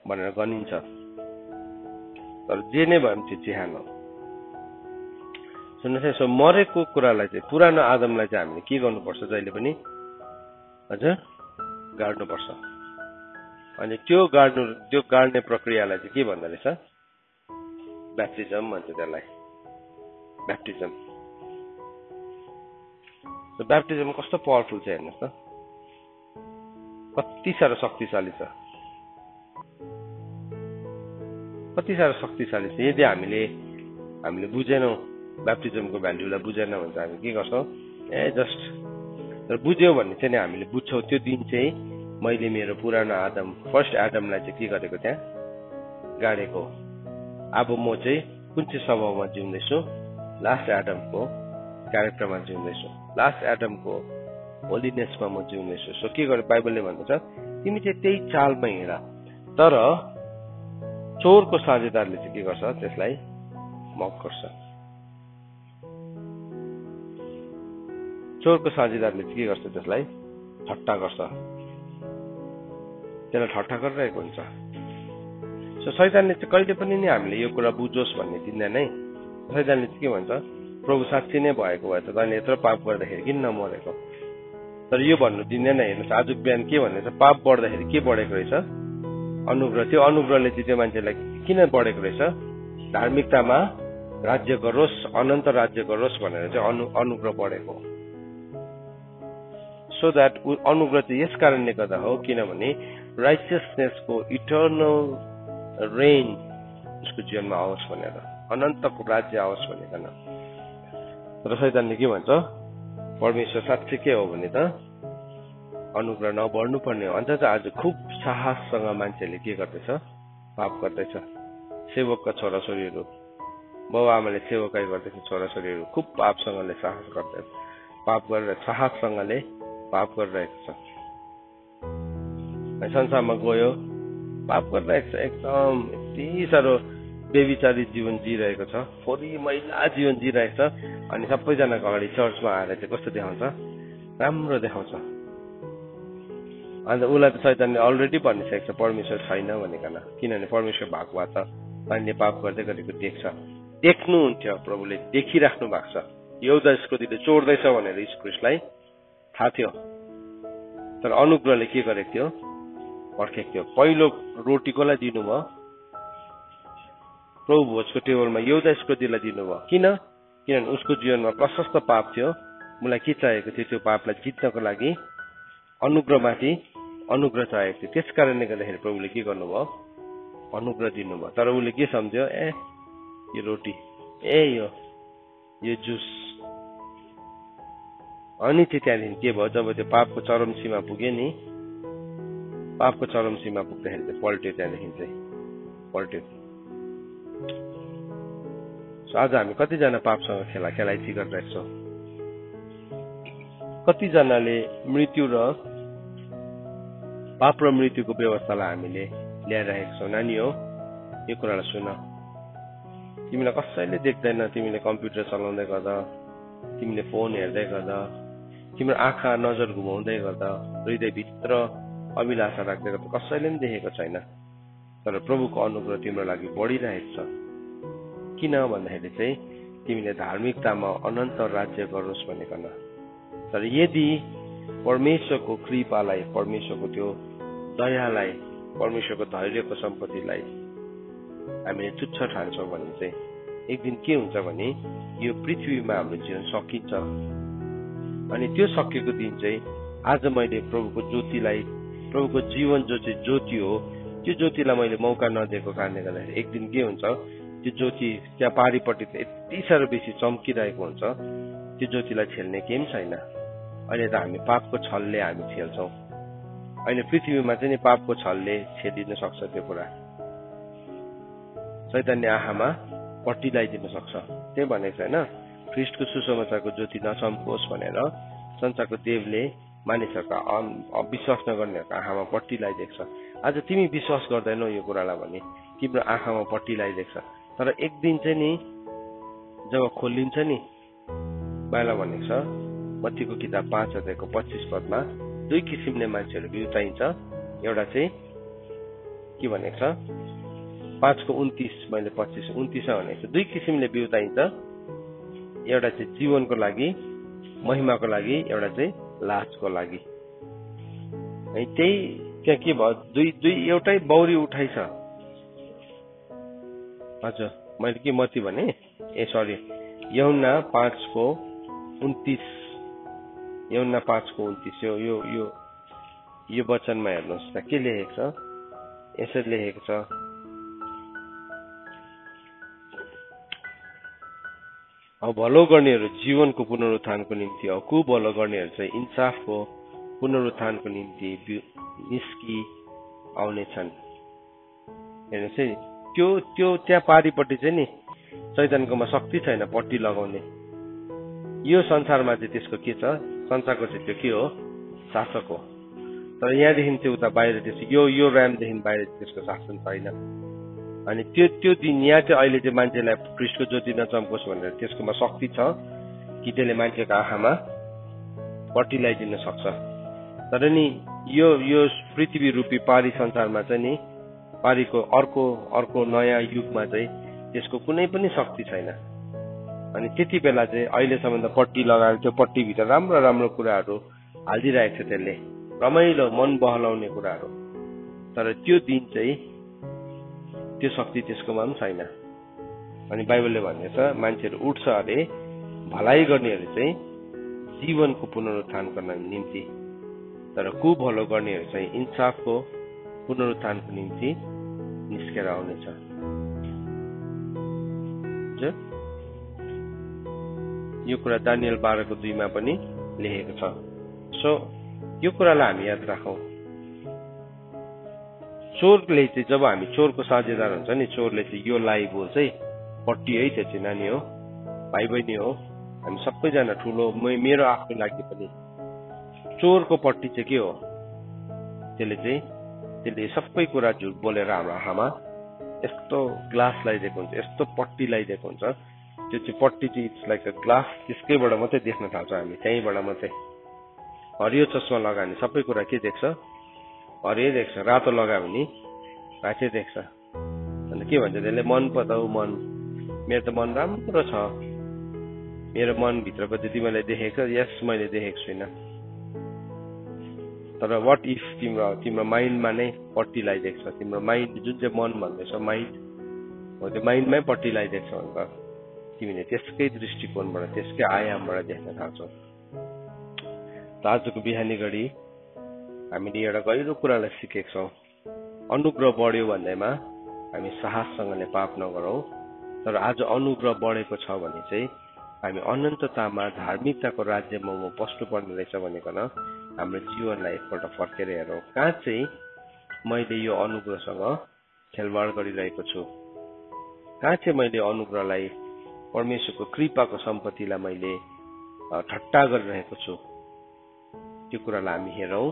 भनेर गनिन्छ, तर जे नै भए पनि त्यो चिहान हो। सुन्नुहोस्, यसो मरेको कुरालाई चाहिँ, पुरानो आदमलाई चाहिँ हामीले के गर्नुपर्छ जहिले पनि? हजुर, गाड्नुपर्छ। अनि त्यो गाड्ने प्रक्रियालाई चाहिँ के भन्दो रहेछ? ब्याप्टिजम भन्छ त्यसलाई, ब्याप्टिजम। ब्याप्टिजम कस्तो पावरफुल छ हेर्नुहोस् त, कति साह्रो शक्तिशाली छ, कति साह्रो शक्तिशाली छ। यदि हामीले बुझेनौँ, ब्याप्टिजमको भ्याल्युलाई बुझेन भने चाहिँ हामी के गर्छौँ? जस्ट तर बुझ्यौँ भने चाहिँ हामीले बुझ्छौँ त्यो दिन चाहिँ मैले मेरो पुरानो आदम, फर्स्ट आदमलाई चाहिँ के गरेको, त्यहाँ गाडेको। अब म चाहिँ कुन चाहिँ स्वभावमा जिउँदैछु? लास्ट एडमको क्यारेक्टरमा जिउँदैछु, लास्ट एडमको होलिनेसमा म जिउँदैछु। सो के गर्यो? बाइबलले भन्दछ तिमी चाहिँ त्यही चालमा हिँड। तर चोरको साझेदारले चाहिँ के गर्छ? त्यसलाई मक गर्छ। चोरको साझेदारले चाहिँ के गर्छ? त्यसलाई ठट्टा गर्छ, त्यसलाई ठट्टा गरिरहेको हुन्छ। सो शैतानले चाहिँ कहिले पनि नि हामीले यो कुरा बुझोस् भन्ने दिँदैन है। शैतानले चाहिँ के भन्छ? प्रभु साँच्ची नै भएको भए त तैँले यत्रो पाप गर्दाखेरि किन नमरेको? तर यो भन्नु दिँदैन। हेर्नुहोस्, आज बिहान के भन्दैछ? पाप बढ्दाखेरि के बढेको रहेछ? अनुग्रह। त्यो अनुग्रहले चाहिँ त्यो मान्छेलाई किन बढेको रहेछ? धार्मिकतामा राज्य गरोस्, अनन्त राज्य गरोस् भनेर चाहिँ अनुग्रह बढेको। सो द्याट अनुग्रह चाहिँ यस कारणले गर्दा हो किनभने राइचियसनेसको इटर्नल रेन उसको जीवनमा आओस् भनेर, अनन्तको राज्य आओस् भनेर। र शैतानले के भन्छ? परमेश्वर साँच्चै के हो भने त अनुग्रह नबढ्नु पर्ने हो। अन्त चाहिँ आज खुब साहससँग मान्छेले के गर्दैछ? पाप गर्दैछ। सेवकका छोराछोरीहरू, बाउ आमाले सेवकाई गर्दैछ, छोराछोरीहरू खुब पापसँगले साहस गर्दैछ, पाप गरेर साहससँगले पाप गरिरहेको छ। संसारमा गयो, पाप गरिरहेको छ, एकदम यति साह्रो बेविचारी जीवन जिरहेको छ, फोरी मैला जीवन जिरहेको छ। अनि सबैजनाको अगाडि चर्चमा आएर चाहिँ कस्तो देखाउँछ? राम्रो देखाउँछ। अन्त उसलाई त शैतानले अलरेडी भनिसकेको छ परमेश्वर छैन भनिकन, किनभने परमेश्वर भएको भए त तैँले पाप गर्दै गरेको देख्छ। देख्नुहुन्थ्यो, प्रभुले देखिराख्नु भएको छ। यहुदा इस्करियोतीले चोर्दैछ भनेर यीशुलाई थाहा थियो, तर अनुग्रहले के गरेको थियो? पर्खेको थियो। पहिलो रोटी कसलाई दिनुभयो? प्रभु भोजको टेबलमा यहुदा इस्करियोतीलाई दिनुभयो। किन? किनभने उसको जीवनमा प्रशस्त पाप थियो। मलाई के चाहिएको थियो? त्यो पापलाई जित्नको लागि अनुग्रहमाथि अनुग्रह चाहिएको थियो। त्यस कारणले गर्दाखेरि प्रभुले के गर्नुभयो? अनुग्रह दिनुभयो। तर उसले के सम्झ्यो? यो रोटी, यो जुस। अनि चाहिँ त्यहाँदेखि के भयो? जब त्यो पापको चरम सीमा पुग्यो नि, पापको चरम सीमा पुग्दाखेरि चाहिँ पल्ट्यो, त्यहाँदेखि चाहिँ पल्ट्यो। आज हामी कतिजना पापसँग खेलाइची गरिरहेको छौँ? कतिजनाले मृत्यु र पाप र मृत्युको व्यवस्थालाई हामीले ल्याइरहेको छौँ। नानी हो, यो कुरालाई सुन। तिमीलाई कसैले देख्दैन, तिमीले कम्प्युटर चलाउँदै गर्दा, तिमीले फोन हेर्दै गर्दा, तिम्रो आँखा नजर घुमाउँदै गर्दा, हृदयभित्र अभिलाषा राख्दै गर्दा कसैले पनि देखेको छैन। तर प्रभुको अनुग्रह तिम्रो लागि बढिरहेको छ। किन भन्दाखेरि चाहिँ तिमीले धार्मिकतामा अनन्त राज्य गरोस् भनेकन। तर यदि परमेश्वरको कृपालाई, परमेश्वरको त्यो दयालाई, परमेश्वरको धैर्यको सम्पत्तिलाई हामीले तुच्छ ठान्छौँ भने चाहिँ एक दिन के हुन्छ भने यो पृथ्वीमा हाम्रो जीवन सकिन्छ। अनि त्यो सकिएको दिन चाहिँ आज मैले प्रभुको ज्योतिलाई, प्रभुको जीवन जो चाहिँ ज्योति हो, त्यो ज्योतिलाई मैले मौका नदिएको कारणले गर्दाखेरि एक दिन के हुन्छ? त्यो ज्योति त्यहाँ पारिपट्टि त यति साह्रो बेसी चम्किरहेको हुन्छ, त्यो ज्योतिलाई छेल्ने केही पनि छैन। अहिले त हामी पापको छलले हामी छेल्छौँ। अहिले पृथ्वीमा चाहिँ नि पापको छलले छेदिन सक्छ त्यो कुरा। शैतानले आँखामा पट्टी लगाइदिन सक्छ। त्यही भनेको छ होइन, ख्रीष्टको सुसमाचारको ज्योति नचम्कोस् भनेर संसारको देवले मानिसहरूका विश्वास नगर्नेहरूका आँखामा पट्टी लगाइदिएको छ। आज तिमी विश्वास गर्दैनौ यो कुरालाई भने तिम्रो आँखामा पट्टी लगाइदिएको छ, तर एक दिन चाहिँ नि जब खोलिन्छ नि, बाइबलमा भनेको छ मत्तीको किताब 5 अध्यायको 25 पदमा 2 किसिमले मान्छेहरू बिउताइन्छ। एउटा चाहिँ के भनेको छ 5 को 29, मैले 25 29 भनेको छ 2 किसिमले बिउताइन्छ। एउटा चाहिँ जीवनको लागि, महिमाको लागि, एउटा चाहिँ लाजको लागि। त्यही त्यहाँ के भयो, एउटै बौरी उठाइ छ। हजुर मैले के मती भने सरी यूहन्ना 5 को 29, यूहन्ना 5 को 29 यो वचनमा हेर्नुहोस् त के लेखेको छ। यसरी लेखेको छ, भलो गर्नेहरू जीवनको पुनरुत्थानको निम्ति, कुभलो गर्नेहरू चाहिँ इन्साफको पुनरुत्थानको निम्ति निस्कि आउनेछन्। हेर्नुहोस् है, त्यो त्यहाँ पारिपट्टि चाहिँ नि शैतानकोमा शक्ति छैन पट्टी लगाउने। यो संसारमा चाहिँ त्यसको के छ, संसारको चाहिँ त्यो के हो, शासक हो। तर यहाँदेखि चाहिँ उता बाहिर त्यसको यो ऱ्यामदेखि बाहिर त्यसको शासन छैन। अनि त्यो दिन यहाँ चाहिँ अहिले चाहिँ मान्छेलाई ख्रीष्टको ज्योति नचम्कोस् भनेर त्यसकोमा शक्ति छ कि त्यसले मान्छेको आँखामा पट्टी लगाइदिन सक्छ। तर नि यो पृथ्वी रूपी पारी संसारमा चाहिँ नि पारीको अर्को नयाँ युगमा चाहिँ त्यसको कुनै पनि शक्ति छैन। अनि त्यति बेला चाहिँ अहिलेसम्म त पट्टी लगाएर त्यो पट्टीभित्र राम्रो राम्रो कुराहरू हालिदिइरहेको छ, त्यसले रमाइलो मन बहलाउने कुराहरू। तर त्यो दिन चाहिँ त्यो शक्ति त्यसकोमा पनि छैन। अनि बाइबलले भनेको छ मान्छेहरू उठ्छ अरे भलाइ गर्नेहरू चाहिँ जीवनको पुनरुत्थानको निम्ति, तर कुभलो गर्नेहरू चाहिँ इन्साफको पुनरुत्थानको निम्ति निस्केर आउनेछ। यो कुरा दानियल 12 को 2 मा पनि लेखेको छ। सो यो कुरालाई हामी याद राखौं। चोरले चाहिँ जब हामी चोरको साझेदार हुन्छ नि, चोरले चाहिँ यो लाइबो चाहिँ पट्टी है, त्यो चाहिँ नानी हो, भाइ बहिनी हो, हामी सबैजना ठुलो, मेरो आफ्नो लागि पनि चोरको पट्टी चाहिँ के हो, त्यसले सबै कुरा झुट बोलेर हाम्रो आँखामा यस्तो ग्लास लगाइदिएको हुन्छ, यस्तो पट्टी लगाइदिएको हुन्छ। त्यो चाहिँ पट्टी चाहिँ इट्स लाइक अ ग्लास, त्यसकैबाट मात्रै देख्न थाल्छ हामी, त्यहीँबाट मात्रै। हरियो चस्मा लगायो भने सबै कुरा के देख्छ, हरियो देख्छ। रातो लगायो भने रातै देख्छ। अन्त के भन्छ त्यसले, मन पताउ मन, मेरो त मन राम्रो छ, मेरो मनभित्रको चाहिँ तिमीले देखेको, यस मैले देखेको छुइनँ। तर वाट इफ तिम्रो माइन्डमा नै पट्टी लगाइदिएको छ, तिम्रो माइन्ड जुन चाहिँ मन भन्दैछ माइन्ड हो, त्यो माइन्डमै पट्टी लगाइदिएको छ भनेर तिमीले त्यसकै दृष्टिकोणबाट, त्यसकै आयामबाट देख्न थाल्छौ। आजको बिहानी घडी हामीले एउटा गहिरो कुरालाई सिकेका छौँ। अनुग्रह बढ्यो भन्दैमा हामी साहससँगले पाप नगरौँ, तर आज अनुग्रह बढेको छ भने चाहिँ हामी अनन्ततामा धार्मिकताको राज्यमा म पस्नुपर्ने रहेछ भनिकन हाम्रो जीवनलाई एकपल्ट फर्केर हेरौँ। कहाँ चाहिँ मैले यो अनुग्रहसँग खेलवाड गरिरहेको छु, कहाँ चाहिँ मैले अनुग्रहलाई, परमेश्वरको कृपाको सम्पत्तिलाई मैले ठट्टा गरिरहेको छु। त्यो कुरालाई हामी हेरौँ,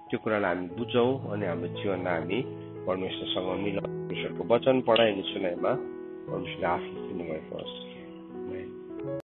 त्यो कुरालाई हामी बुझौँ, अनि हाम्रो जीवनमा हामी परमेश्वरसँग मिलाउँ। परमेश्वरको वचन पढाइ अनि सुनाइमा परमेश्वरले आशीष दिनुभएको होस्।